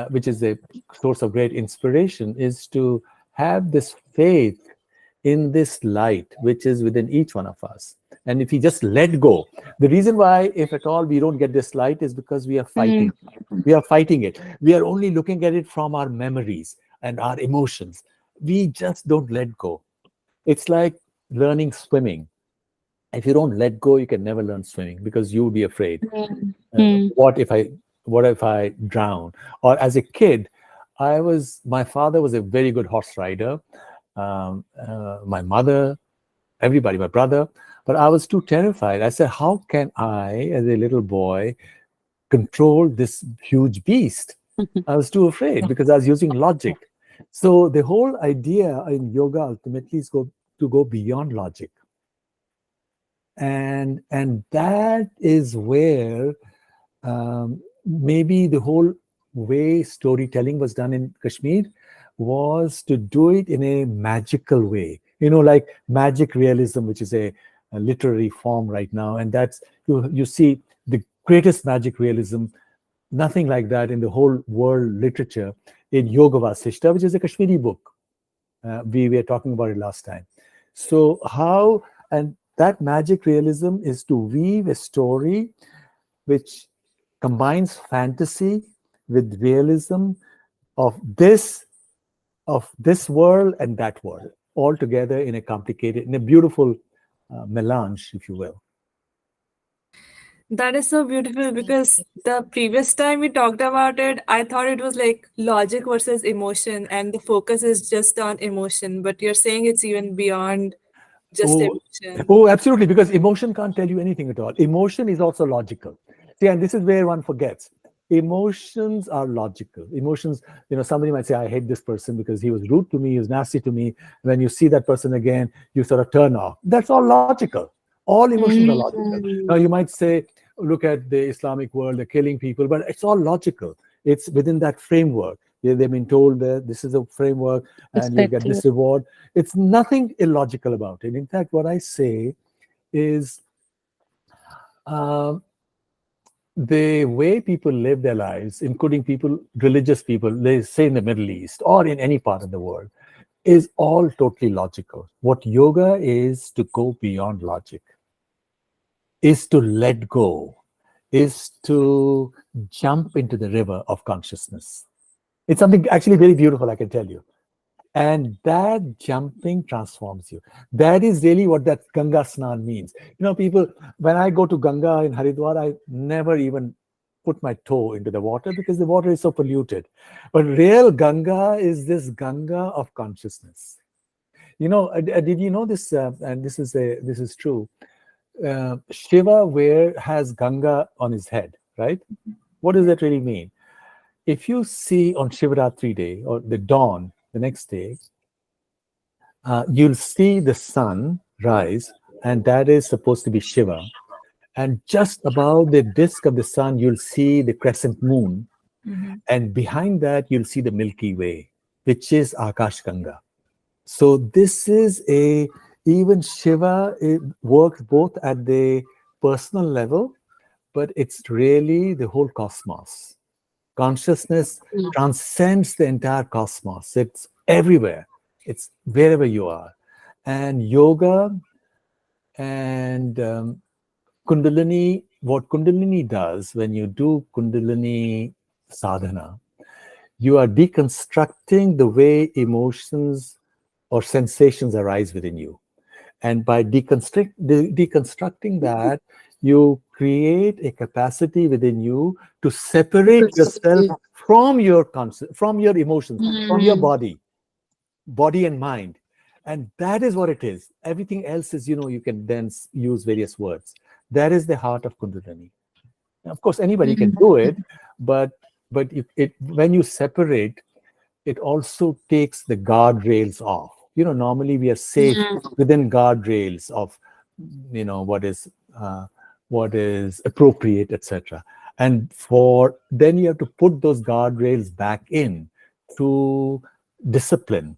which is a source of great inspiration, is to have this faith in this light which is within each one of us. And if we just let go, the reason why, if at all, we don't get this light is because we are fighting. We are fighting it. We are only looking at it from our memories and our emotions. We just don't let go. It's like learning swimming. If you don't let go, you can never learn swimming, because you'll be afraid. What if I drown? Or as a kid, my father was a very good horse rider. My mother, everybody, my brother, but I was too terrified. I said, how can I, as a little boy, control this huge beast? I was too afraid, because I was using logic. So the whole idea in yoga ultimately is to go beyond logic. And that is where maybe the whole way storytelling was done in Kashmir was to do it in a magical way, like magic realism, which is a literary form right now. And that's, you see the greatest magic realism, nothing like that in the whole world literature, in Yoga Vasishta, which is a Kashmiri book. We were talking about it last time. So and that magic realism is to weave a story which combines fantasy with realism of this world and that world, all together in a beautiful melange, if you will. That is so beautiful, because the previous time we talked about it, I thought it was like logic versus emotion, and the focus is just on emotion. But you're saying it's even beyond just emotion. Oh, absolutely, because emotion can't tell you anything at all. Emotion is also logical. See, and this is where one forgets. Emotions are logical. Emotions, somebody might say, I hate this person because he was rude to me, he was nasty to me. When you see that person again, you sort of turn off. That's all logical. All emotions are logical. Now, you might say, look at the Islamic world, they're killing people, but it's all logical. It's within that framework. They've been told that this is a framework and you get this reward. It's nothing illogical about it. In fact, what I say is the way people live their lives, including religious people, they say in the Middle East or in any part of the world, is all totally logical. What yoga is to go beyond logic, is to let go, is to jump into the river of consciousness. It's something actually very beautiful, I can tell you. And that jumping transforms you. That is really what that Ganga Snan means. People, when I go to Ganga in Haridwar, I never even put my toe into the water because the water is so polluted. But real Ganga is this Ganga of consciousness. Did you know this? And this is true. Shiva has Ganga on his head, right? What does that really mean? If you see on Shivaratri day or the dawn, the next day, you'll see the sun rise, and that is supposed to be Shiva. And just above the disk of the sun, you'll see the crescent moon. And behind that, you'll see the Milky Way, which is Akash Ganga. So this is even Shiva, it works both at the personal level, but it's really the whole cosmos. Consciousness transcends the entire cosmos. It's everywhere. It's wherever you are. And yoga and Kundalini, what Kundalini does when you do Kundalini sadhana, you are deconstructing the way emotions or sensations arise within you. And by deconstructing that, you create a capacity within you to separate yourself from your from your emotions, from your body and mind. And that is what it is. Everything else is, you can then use various words. That is the heart of Kundalini. Of course, anybody can do it, but when you separate, it also takes the guardrails off. Normally we are safe within guardrails of, what is appropriate, etc. And then you have to put those guardrails back in to discipline.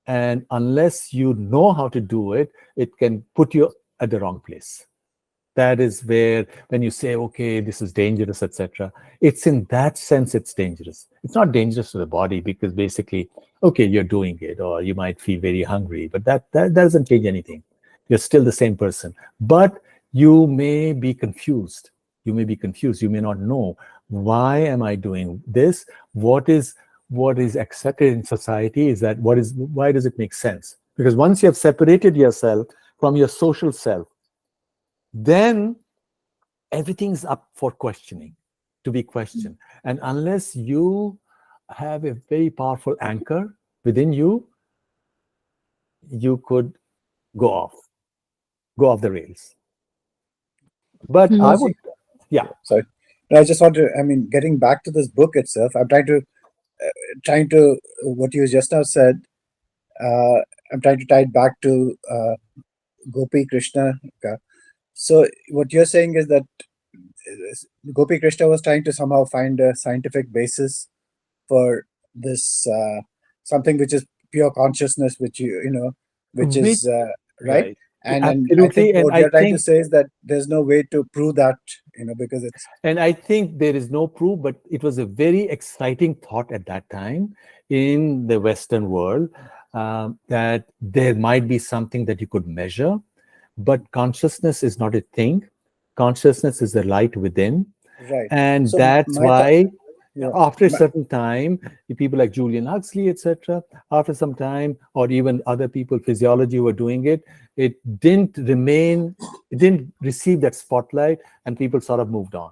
And unless you know how to do it, it can put you at the wrong place. That is where, when you say, okay, this is dangerous, etc., it's in that sense it's dangerous. It's not dangerous to the body because basically, okay, you're doing it, or you might feel very hungry, but that doesn't change anything. You're still the same person. But you may be confused. You may not know, why am I doing this? What is accepted in society is that why does it make sense? Because once you have separated yourself from your social self, then everything's up for questioning, to be questioned. And unless you have a very powerful anchor within you, you could go off the rails. But I would, yeah. Sorry. I just want to, getting back to this book itself, I'm trying to what you just now said, I'm trying to tie it back to Gopi Krishna. So what you're saying is that Gopi Krishna was trying to somehow find a scientific basis for this something which is pure consciousness, which which is right. Right. And I Absolutely. think And what I you're trying to think, say is that there's no way to prove that, because it's and I think there is no proof, but it was a very exciting thought at that time in the Western world, that there might be something that you could measure, but consciousness is not a thing. Consciousness is the light within. right. And So that's my thought, why yeah, after a certain time, the people like Julian Huxley, etc., after some time, or even other people, physiology, who were doing it, it didn't receive that spotlight, and people sort of moved on.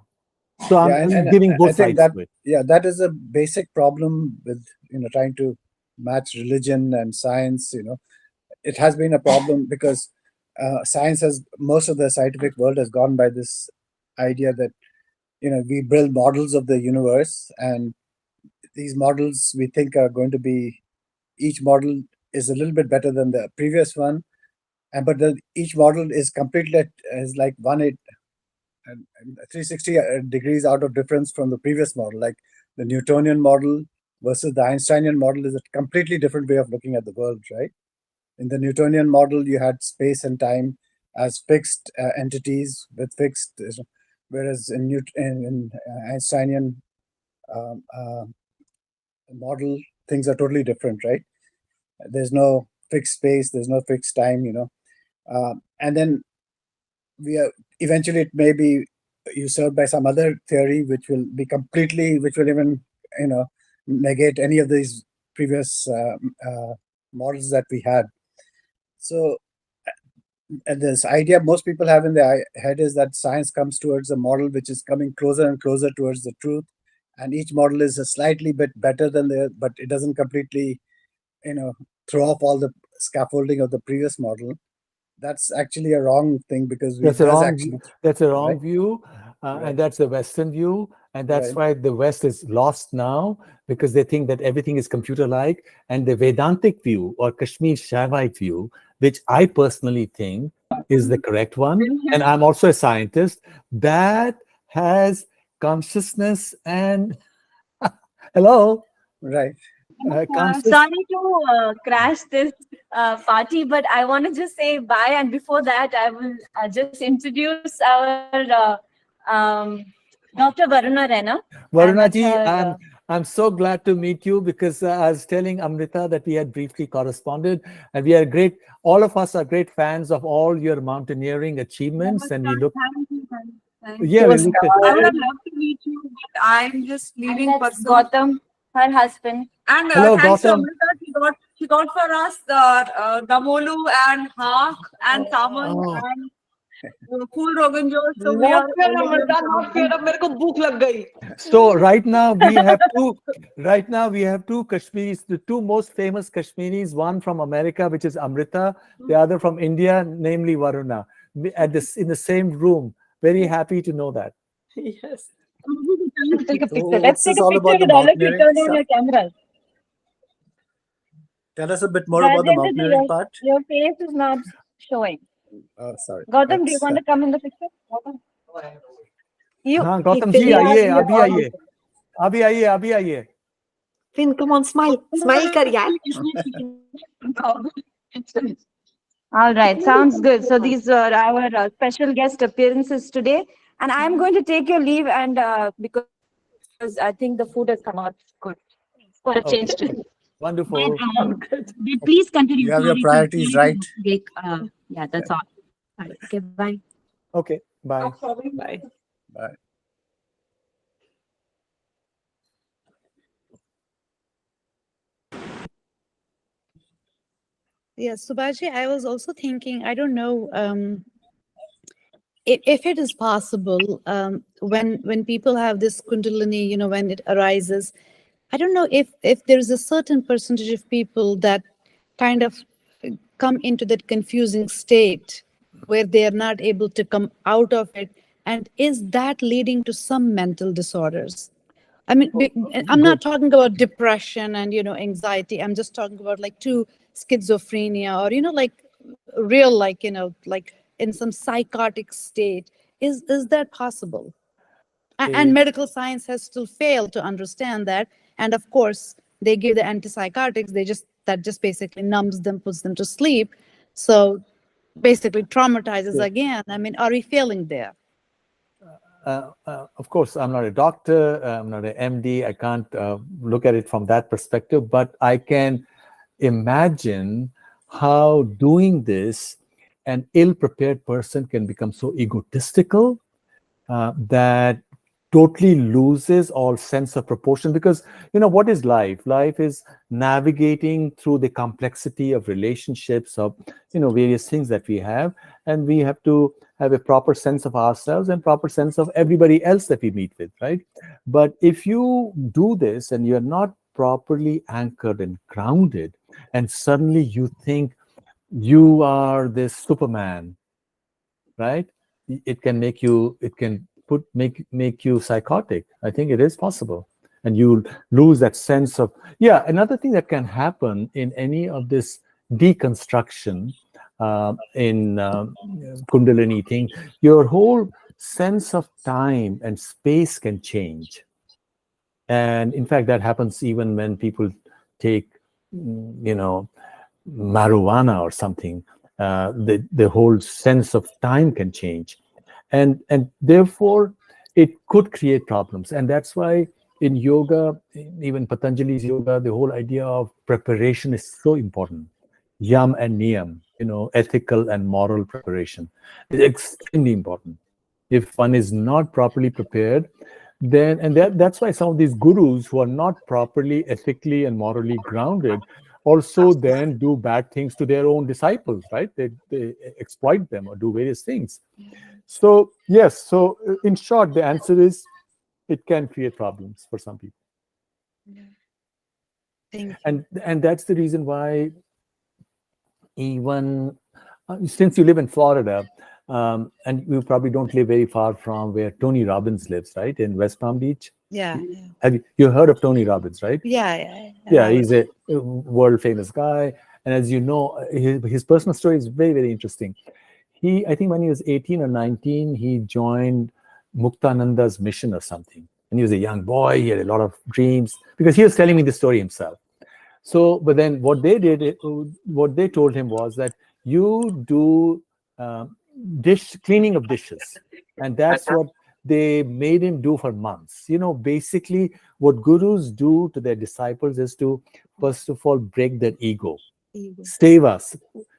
So yeah, I'm and giving I both think sides that, to it. yeah, that is a basic problem with trying to match religion and science. It has been a problem because most of the scientific world has gone by this idea that we build models of the universe, and these models we think are going to be, each model is a little bit better than the previous one, and but each model is completely is like 360 degrees out of difference from the previous model. Like the Newtonian model versus the Einsteinian model is a completely different way of looking at the world, right? In the Newtonian model, you had space and time as fixed entities with fixed, whereas in Einsteinian um, uh, model, things are totally different, right? There's no fixed space, there's no fixed time, and then we are eventually it may be usurped by some other theory, which will even negate any of these previous models that we had. So and this idea most people have in their head is that science comes towards a model which is coming closer and closer towards the truth, and each model is a slightly bit better than the, but it doesn't completely, you know, throw off all the scaffolding of the previous model. That's actually a wrong thing, because it That's a does wrong. actually, That's a wrong right, view, right, and that's a Western view, and that's right. why the West is lost now, because they think that everything is computer-like. And the Vedantic view or Kashmir Shaivite view, which I personally think is the correct one, and I'm also a scientist, that has consciousness and hello, Right. conscious. Sorry to crash this party, but I want to just say bye. And before that, I will just introduce our Dr. Varuna Rena. I Varuna met ji, her. I'm so glad to meet you, because I was telling Amrita that we had briefly corresponded, and we are great. All of us are great fans of all your mountaineering achievements, and we look. Thank you, ma'am. Thank Yeah, you. we looked at. I would have loved to meet you, but I'm just And leaving that's person. Gautam, her husband. And Hello, thanks to Gautam. Amrita, she got for us Damolu and Haq and Taman Oh, and full Rogan Josh. So we Not are fair, already Amrita, on not fair. Saturday. अब मेरे को भूख लग गई. so right now we have two. Right now we have two Kashmiris, the two most famous Kashmiris. One from America, which is Amrita, the other from India, namely Varuna. At this in the same room. Very happy to know that. Yes. Let's take a So picture. what's Let's take this a all about, picture the with all of you. mountaineering Turn on stuff? your cameras. Tell us a bit more about the Rajendra ji, mountaineering part. your face is not showing. Oh, sorry. Gautam, do you That's want to come in the picture? Gautam? You. हाँ Gautam Finn, ji We आइए are अभी all. आइए अभी आइए अभी आइए Finn, come on, smile. Smile कर यार. All right, sounds good. So these are our special guest appearances today, and I'm going to take your leave, and because I think the food has come out good for a change today. Okay, But wonderful. please continue. you have Sorry your to priorities right. break. Yeah, that's all. All right, okay, bye. Okay, bye. Bye. Bye. Yeah, Subhaji, I was also thinking, I don't know, if it is possible, when people have this kundalini, when it arises, I don't know if there is a certain percentage of people that kind of come into that confusing state where they are not able to come out of it, and is that leading to some mental disorders? I mean, I'm Good. not talking about depression and anxiety. I'm just talking about like two schizophrenia, or like real, like like in some psychotic state. Is that possible? And Eh, medical science has still failed to understand that. And of course, they give the antipsychotics. That just basically numbs them, puts them to sleep. So basically traumatizes so, again. I mean, are we failing there? of course, I'm not a doctor. I'm not an MD. I can't look at it from that perspective, but I can imagine how doing this, an ill-prepared person can become so egotistical that totally loses all sense of proportion. Because what is life is navigating through the complexity of relationships, of various things that we have, and we have to have a proper sense of ourselves and proper sense of everybody else that we meet with, right? But if you do this and you're not properly anchored and grounded, and suddenly you think you are this Superman, right? It can make you, it can make you psychotic. I think it is possible, and you lose that sense of. Yeah, another thing that can happen in any of this deconstruction in kundalini thing, your whole sense of time and space can change. And in fact, that happens even when people take marijuana or something. The whole sense of time can change, and therefore it could create problems. And that's why in yoga, even Patanjali's yoga, the whole idea of preparation is so important. Yam and niyam, ethical and moral preparation is extremely important. If one is not properly prepared, then that's why some of these gurus who are not properly ethically and morally grounded also then do bad things to their own disciples, right? They exploit them or do various things. So yes, so in short, the answer is it can create problems for some people. Thank you. And that's the reason why even since you live in Florida, and you probably don't live very far from where Tony Robbins lives, right, in West Palm Beach. Yeah, yeah, Have you heard of Tony Robbins, right? yeah. Yeah, he's a world famous guy, and as you know, his personal story is very, very interesting. I think when he was 18 or 19, he joined Muktananda's mission or something, and he was a young boy. He had a lot of dreams because he was telling me the story himself. So, but then what they told him was that you do cleaning of dishes, and that's what they made him do for months. Basically, what gurus do to their disciples is to first of all break their ego. Seva,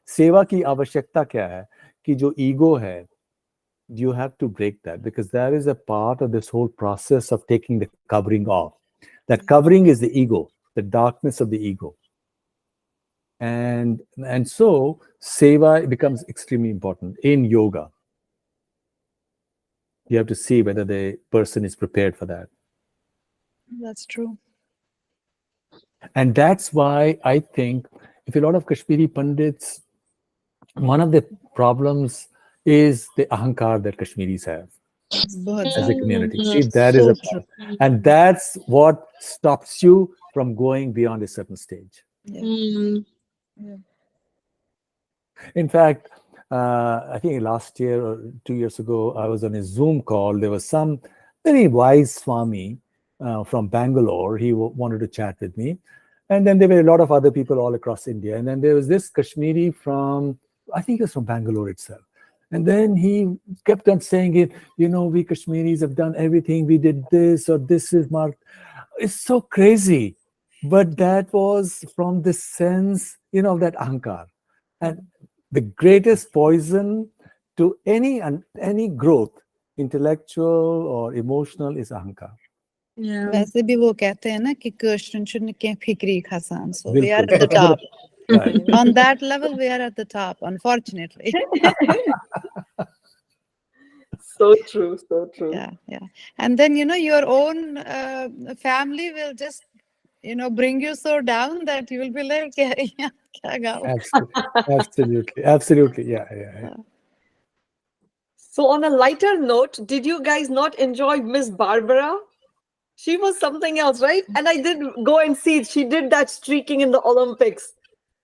seva ki avashyakta kya hai? Ki jo ego hai, you have to break that because that is a part of this whole process of taking the covering off. That covering is the ego, the darkness of the ego. And so seva becomes extremely important in yoga. You have to see whether the person is prepared for that. That's true. And that's why I think if a lot of Kashmiri Pandits, one of the problems is the ahankar that Kashmiris have as a community. See, that is So a problem. And that's what stops you from going beyond a certain stage. In fact, I think last year or 2 years ago, I was on a Zoom call. There was some very wise Swami from Bangalore. He wanted to chat with me. And then there were a lot of other people all across India. And then there was this Kashmiri from, I think it was from Bangalore itself. And then he kept on saying it, we Kashmiris have done everything. We did this or this is marked. It's so crazy. But that was from the sense, of that ahankar. And the greatest poison to any growth, intellectual or emotional, is ahankar. वैसे भी वो कहते हैं ना कि कृष्ण के फिक्री खसान. So we are at the Bilkul. top. Right. On that level, we are at the top, unfortunately. So true, so true. Yeah. And then, your own family will just, bring you so down that you will be like, yeah, kya gao? Absolutely. Yeah. So on a lighter note, did you guys not enjoy Miss Barbara? She was something else, right? And I did go and see she did that streaking in the Olympics.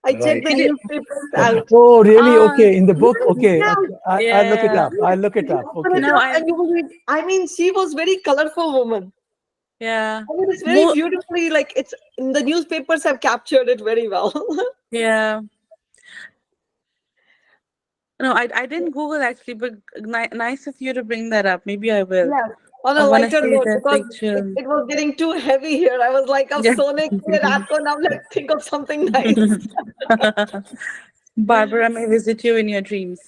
I checked the newspapers out. Oh, really? Okay. In the book? Okay. Yeah. I'll look it up. Open it Okay. up and you will read. I mean, she was very colorful woman. Yeah. I mean, it's very beautifully, like it's in the newspapers have captured it very well. Yeah. No, I didn't Google actually, but nice of you to bring that up. Maybe I will. Yeah. On I a wanna lighter see note, that because picture. it was getting too heavy here. I was like, I'm Yeah. so now let's think of something nice. Barbara may visit you in your dreams.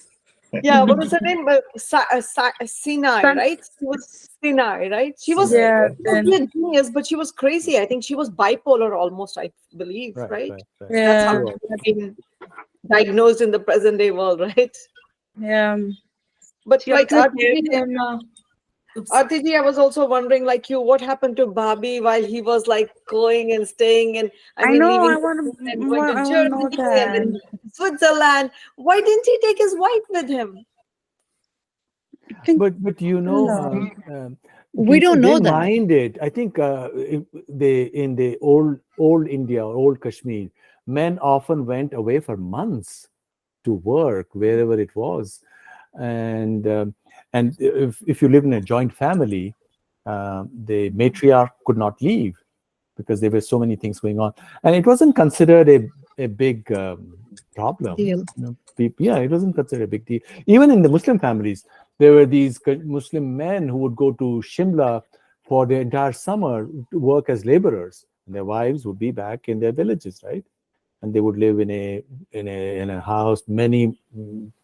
Yeah, what was her name? Sinai, right? She was Sinai, right? She was Yeah, a genius, but she was crazy. I think she was bipolar almost, I believe, right? That's Yeah. how she's been diagnosed in the present day world, right? Yeah. But She like also appeared in Artiji, I was also wondering, like you, what happened to Bobby while he was like going and staying and I mean know, leaving I wanna- and going I to wanna know Germany and then Switzerland? Why didn't he take his wife with him? But We don't know they that. mind it. I think in the old India or old Kashmir, men often went away for months to work wherever it was, and if you live in a joint family, the matriarch could not leave because there were so many things going on, and it wasn't considered a big problem. Deal. It wasn't considered a big deal. Even in the Muslim families, there were these Muslim men who would go to Shimla for the entire summer to work as laborers, and their wives would be back in their villages, right? And they would live in a house, many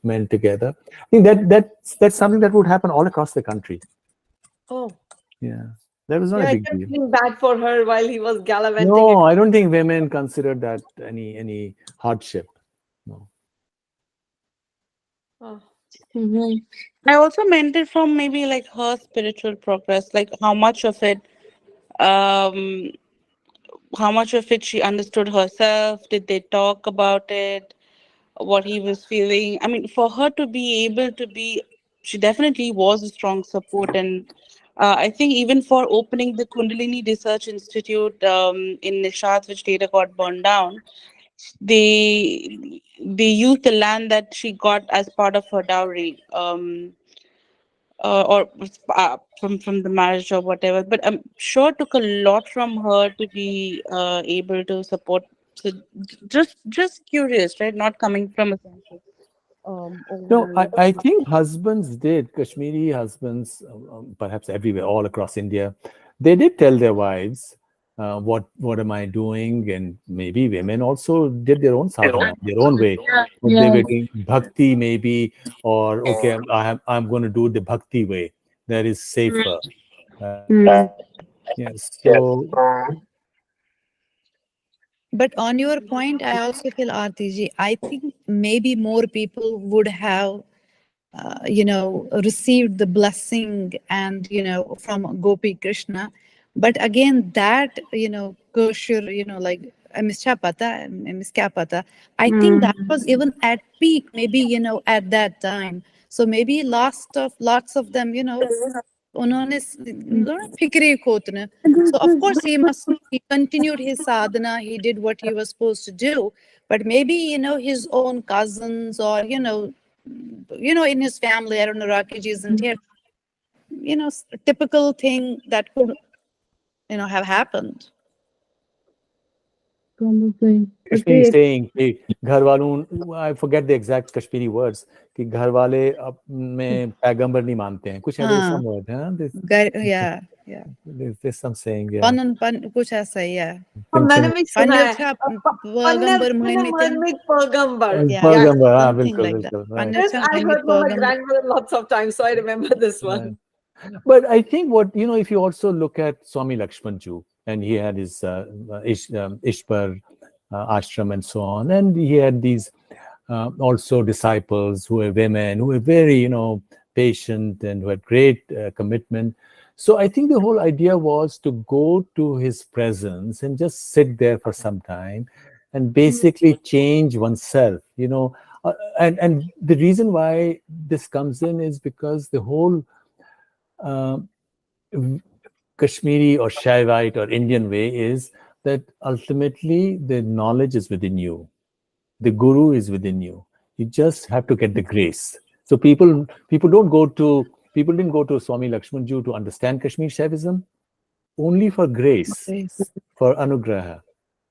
men together. I think that's something that would happen all across the country. Oh, Yeah. That was not Yeah, a I big kept deal. feeling bad for her while he was gallivanting. No, I don't think women consider that any hardship. No. Oh, Mhm. I also meant it from maybe like her spiritual progress, like um, how much of it she understood herself. Did they talk about it? What he was feeling? I mean, for her to be able to be, she definitely was a strong support, and I think even for opening the Kundalini Research Institute in Nishat, which later got burned down, they used the land that she got as part of her dowry. Or from the marriage or whatever. But I'm sure it took a lot from her to be able to support. So just curious, right? Not coming from a sense of No, overwhelming. I think husbands did, Kashmiri husbands, perhaps everywhere, all across India, they did tell their wives, what am I doing? And maybe women also did their own sadhana, their own way. If they Yeah. were doing bhakti, maybe, or okay, I'm going to do the bhakti way. That is safer. Mm. Yes. So But on your point, I also feel, RTG, I think maybe more people would have, received the blessing and, from Gopi Krishna. But again, that, kosher, like, miss kya pata, miss kya pata, I think that Mm. was even at peak, maybe, at that time. So maybe lots of them, उन्होंने फिक्री खोतना. So of course he continued his sadhana, he did what he was supposed to do, but maybe his own cousins or in his family, I don't know, Rakesh isn't here, typical thing that could have happened. Probably. Kashmiri saying कि घर वालों, I forget the exact Kashmiri words, कि घर वाले में पैगंबर नहीं मानते हैं, कुछ है, there's some word, huh? Yeah, yeah. There's some saying, yeah. Pan कुछ ऐसा ही है. हाँ, मैंने Something, भी सुना है Panyarcha पन्नर Pagambar Muhinitin, Marmit Pergambar. yeah, Yeah, पैगंबर, हाँ, something बिल्कुल, like that. बिल्कुल, right. this Panyarcha I Hamid heard from my Pagambar. grandmother lots of times, so I remember this one. But I think what, if you also look at Swami Lakshman Ju, and he had his Ishpar ashram and so on, and he had these also disciples who were women, who were very, patient and who had great commitment. So I think the whole idea was to go to his presence and just sit there for some time and basically change oneself, and the reason why this comes in is because the whole uh, Kashmiri or Shaivite or Indian way is that ultimately the knowledge is within you. The guru is within you. You just have to get the grace. So people didn't go to Swami Lakshmanju to understand Kashmir Shaivism, only for grace, Yes. for anugraha.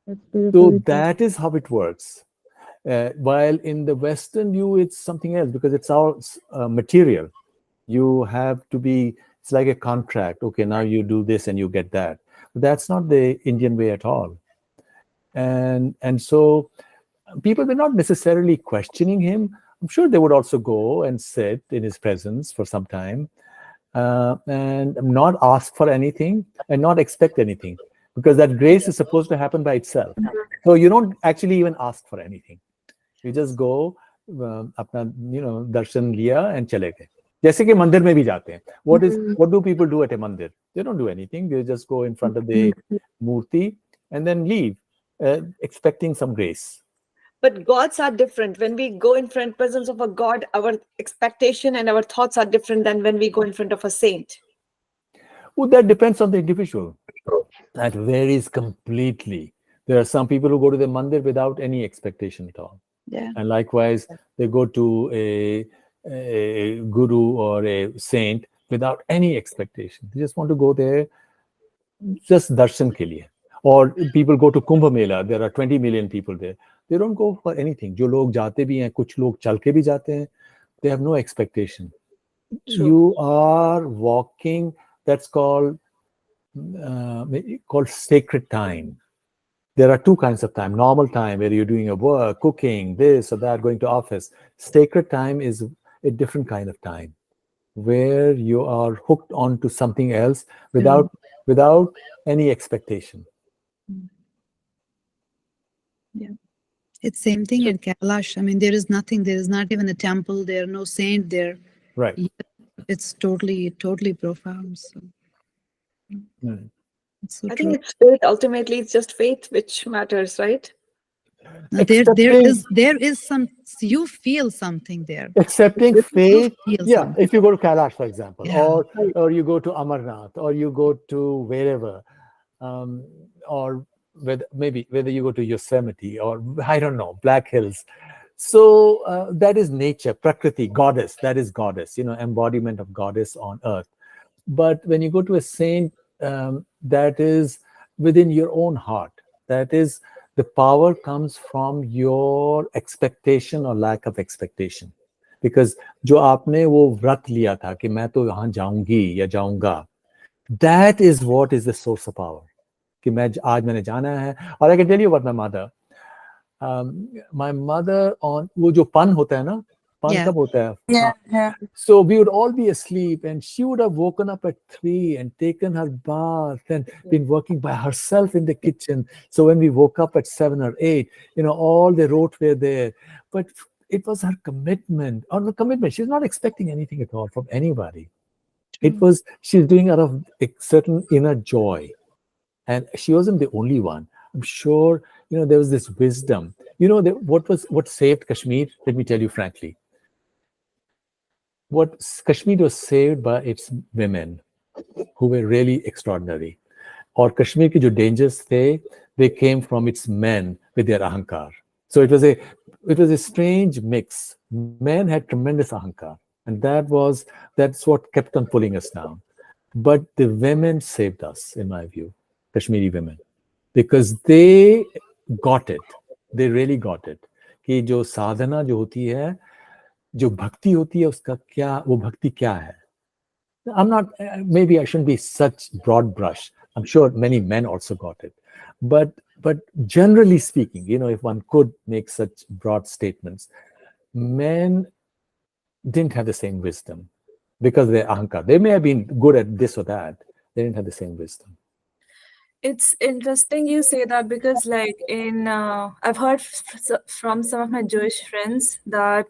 That's So beautifully said. that is how it works. While in the Western view, it's something else because it's all material. You have to be, it's like a contract. Okay, now you do this and you get that. But that's not the Indian way at all. And so people were not necessarily questioning him. I'm sure they would also go and sit in his presence for some time and not ask for anything and not expect anything because that grace is supposed to happen by itself. So you don't actually even ask for anything. You just go, अपना darshan liya and चले गए. जैसे कि मंदिर में भी जाते हैं. What do people do at a mandir? They don't do anything. They just go in front of the murti and then leave, expecting some grace. But gods are different. When we go in front presence of a god, our expectation and our thoughts are different than when we go in front of a saint. Well, that depends on the individual. That varies completely. There are some people who go to the mandir without any expectation at all. Yeah. And likewise, they go to a guru or a saint without any expectation. They just want to go there, just darshan ke liye. Or people go to Kumbh Mela, there are 20 million people there. They don't go for anything. जो लोग जाते भी हैं, कुछ लोग चल के भी जाते हैं, they have no expectation. True. You are walking, that's called sacred time. There are two kinds of time. Normal time, where you're doing your work, cooking, this or that, going to office. Sacred time is a different kind of time, where you are hooked onto something else without without any expectation. Yeah. It's same thing in Kailash. I mean, there is nothing. There is not even a temple. There are no saint there. Right. Yet it's totally, totally profound. So Mm. it's so I true. think it's faith. Ultimately, it's just faith which matters, right? Now, there is some. You feel something there. Accepting You faith. feel Yeah, something. if you go to Kailash, for example, Yeah. or you go to Amarnath, or you go to wherever, or whether you go to Yosemite, or I don't know, Black Hills. So that is nature, Prakriti, goddess. That is goddess, embodiment of goddess on earth. But when you go to a saint, that is within your own heart. That is, the power comes from your expectation or lack of expectation. Because जो आपने वो व्रत लिया था कि मैं तो यहाँ जाऊंगी या जाऊंगा, that is what is the source of power. कि मैं आज मैंने जाना है. और I can tell you about my mother on वो जो pan होता है ना, pan Yeah. कब होता है? Yeah, yeah. So we would all be asleep, and she would have woken up at 3 and taken her bath and been working by herself in the kitchen. So when we woke up at 7 or 8, all the rote were there. But it was her commitment, or no commitment. She's not expecting anything at all from anybody. It was, she's doing out of a certain inner joy. And she wasn't the only one. I'm sure, there was this wisdom. What saved Kashmir? Let me tell you frankly. Kashmir was saved by its women who were really extraordinary. Or Kashmir ki jo dangers they came from its men with their ahankar. So it was a strange mix. Men had tremendous ahankar, and that's what kept on pulling us down. But the women saved us, in my view, Kashmiri women, because they got it. They really got it. कि जो साधना जो होती है, जो भक्ति होती है, उसका क्या, वो भक्ति क्या है? Maybe I shouldn't be such broad brush. I'm sure many men also got it. But generally speaking, if one could make such broad statements, men didn't have the same wisdom because they're ahankar. They may have been good at this or that. They didn't have the same wisdom. It's interesting you say that because, like, I've heard from some of my Jewish friends that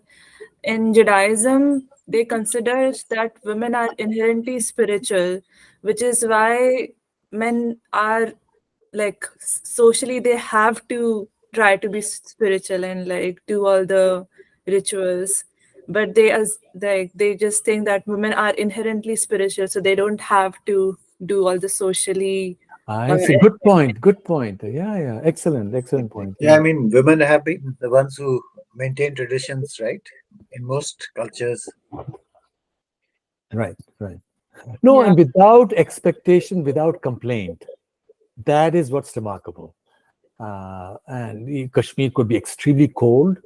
in Judaism, they consider that women are inherently spiritual, which is why men are like socially they have to try to be spiritual and like do all the rituals. But they just think that women are inherently spiritual, so they don't have to do all the socially. It's a good point. Good point. Yeah. Excellent point. Yeah, I mean, women have been the ones who maintain traditions, right? In most cultures. Right. No, Yeah. and without expectation, without complaint. That is what's remarkable. And Kashmir could be extremely cold.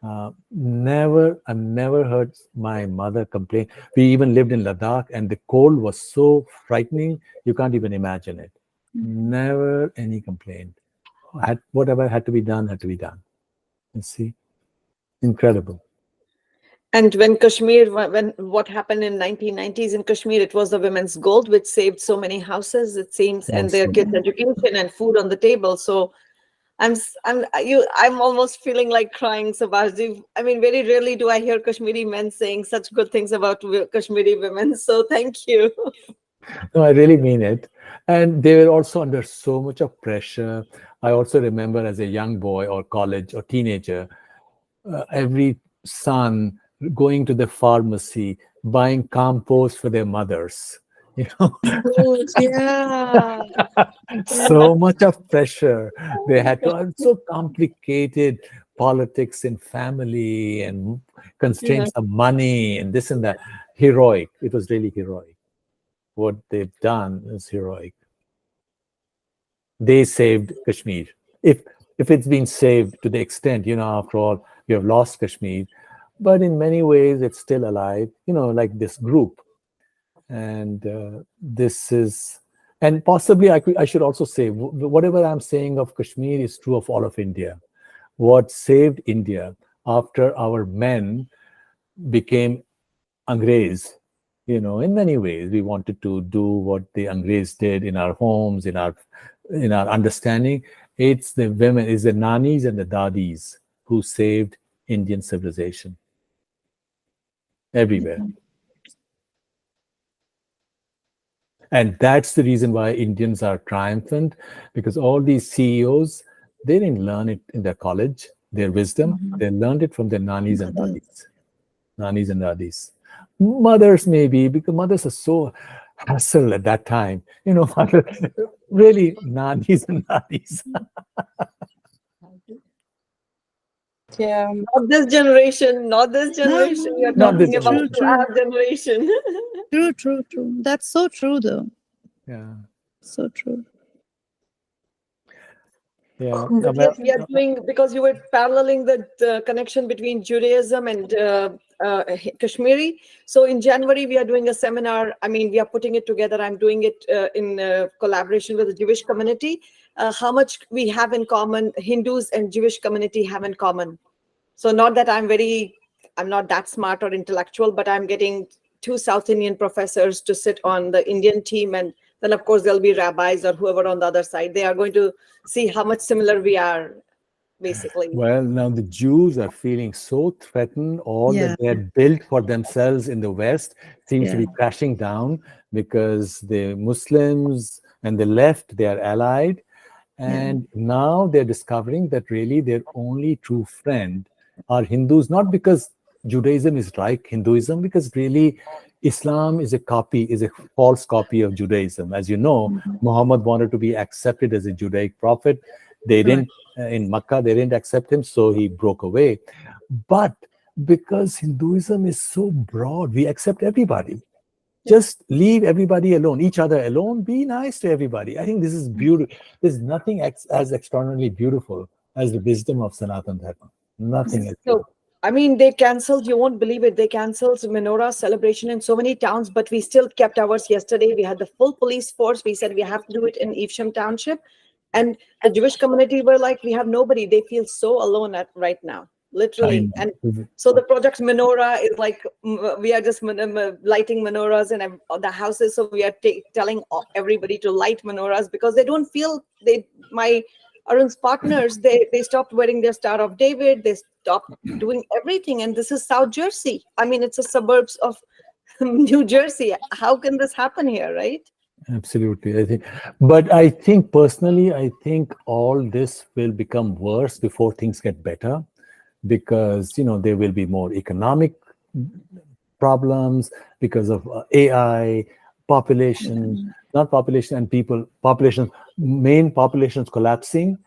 I've never heard my mother complain. We even lived in Ladakh, and the cold was so frightening, you can't even imagine it. Never any complaint. Whatever had to be done, had to be done. You see? Incredible. And when when what happened in 1990s in Kashmir, it was the women's gold which saved so many houses, it seems, and their kids' education and food on the table. So I'm almost feeling like crying, Subhashji. I mean, very rarely do I hear Kashmiri men saying such good things about Kashmiri women. So thank you. No, I really mean it. And they were also under so much of pressure. I also remember as a young boy or college or teenager, every son going to the pharmacy, buying compost for their mothers. Yeah. So much of pressure. They had to, so complicated politics in family and constraints of money and this and that. Heroic. It was really heroic. What they've done is heroic. They saved Kashmir. If it's been saved to the extent, after all, we have lost Kashmir, but in many ways it's still alive, like this group. And this is, and possibly I should also say, whatever I'm saying of Kashmir is true of all of India. What saved India after our men became Angrez, In many ways, we wanted to do what the Angrez did in our homes, in our understanding. It's the women, it's the nanis and the dadis who saved Indian civilization everywhere. And that's the reason why Indians are triumphant, because all these CEOs, they didn't learn it in their college, their wisdom. They learned it from their nanis and dadis. Nanis and dadis. Mothers, maybe, because mothers are so hassle at that time. Really, nanis and dadis. Yeah. Not this generation, not this generation. You're Not this talking about True, generation. the our generation. true. That's so true, though. Yeah. So true. Yeah. But yes, we are doing, because you were paralleling the connection between Judaism and Kashmiri. So in January, we are doing a seminar. I mean, we are putting it together. I'm doing it in collaboration with the Jewish community. How much we have in common, Hindus and Jewish community have in common. So not that I'm not that smart or intellectual, but I'm getting 2 South Indian professors to sit on the Indian team. And then of course there'll be rabbis or whoever on the other side. They are going to see how much similar we are, basically. Well, now the Jews are feeling so threatened. All Yeah. that they had built for themselves in the West seems to be Yeah. crashing down, because the Muslims and the left, they are allied. And now they're discovering that really their only true friend are Hindus, not because Judaism is like Hinduism, because really Islam is a false copy of Judaism. As you know, Muhammad wanted to be accepted as a Judaic prophet. They didn't, in Makkah, they didn't accept him, so he broke away. But because Hinduism is so broad, we accept everybody. Just leave everybody alone, each other alone, be nice to everybody. I think this is beautiful. There's nothing as extraordinarily beautiful as the wisdom of Sanatan Dharma. Nothing else. So, I mean, they canceled, you won't believe it, they canceled menorah celebration in so many towns, but we still kept ours yesterday. We had the full police force. We said we have to do it in Evesham Township. And the Jewish community were like, we have nobody. They feel so alone right now, literally. And so the project menorah is like, we are just lighting menorahs in the houses. So we are telling everybody to light menorahs, because they don't feel, my Arun's partners, they stopped wearing their Star of David. They stopped doing everything. And this is South Jersey. I mean, it's a suburbs of New Jersey. How can this happen here, right? Absolutely. I think personally, I think all this will become worse before things get better, because there will be more economic problems because of AI, population, not population and people, main populations collapsing.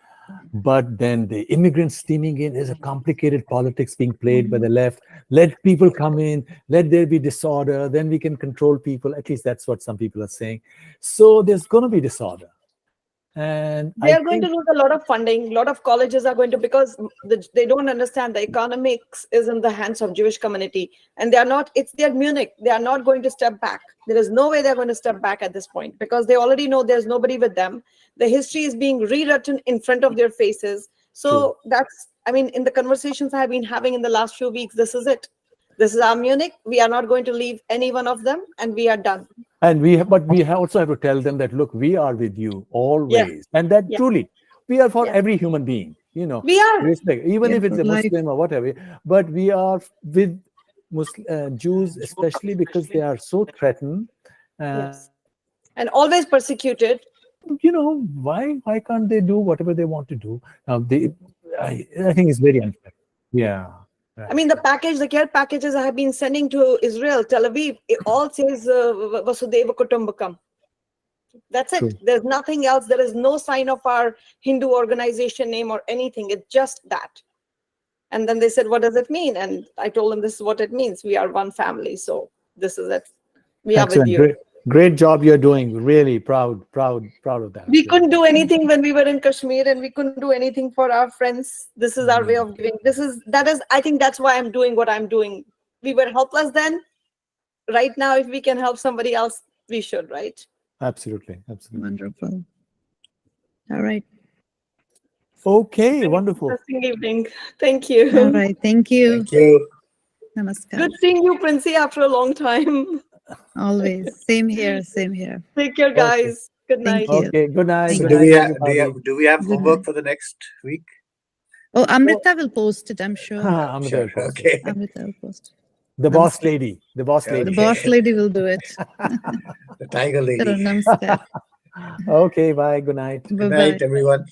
But then the immigrants steaming in is a complicated politics being played by the left. Let people come in, let there be disorder, then we can control people. At least that's what some people are saying. So there's going to be disorder. And they are going to lose a lot of funding. A lot of colleges are going to, because they don't understand the economics is in the hands of Jewish community, and they are not. It's their Munich. They are not going to step back. There is no way they're going to step back at this point, because they already know there's nobody with them. The history is being rewritten in front of their faces. So that's, I mean, in the conversations I've been having in the last few weeks, this is it. This is our Munich. We are not going to leave any one of them, and we are done. And we also have to tell them that, look, we are with you always. And that truly, we are for every human being, we are, respect, even if it's a Muslim or whatever, but we are with Jews, especially because they are so threatened. And always persecuted. Why can't they do whatever they want to do? I think it's very unfair. Yeah. I mean, the care packages I have been sending to Israel, Tel Aviv, it all says Vasudeva Kutumbakam. That's it. There's nothing else. There is no sign of our Hindu organization name or anything. It's just that. And then they said, what does it mean? And I told them, this is what it means. We are one family. So this is it. We are with you. Great job you're doing. Really proud of that. We couldn't do anything when we were in Kashmir, and we couldn't do anything for our friends. This is our way of giving. I think that's why I'm doing what I'm doing. We were helpless then. Right now, if we can help somebody else, we should, right? Absolutely. Wonderful. All right. Okay, wonderful. Interesting evening. Thank you. All right. Thank you. Thank you. Namaskar. Good seeing you, Princey, after a long time. Always. Same here. Same here. Take care, Okay. guys. Good Thank night. you. Okay. Good night. Thank Good So you. night, everybody. do we have Good homework night. for the next week? Oh, Amrita will post it, I'm sure. Amrita Sure. will post it. Okay. Amrita will post. The boss Namaste. lady. The boss lady. The Okay. boss lady will do it. The tiger Chalo, lady. namaskar. Okay. Bye. Good night. Good Bye-bye. night, everyone.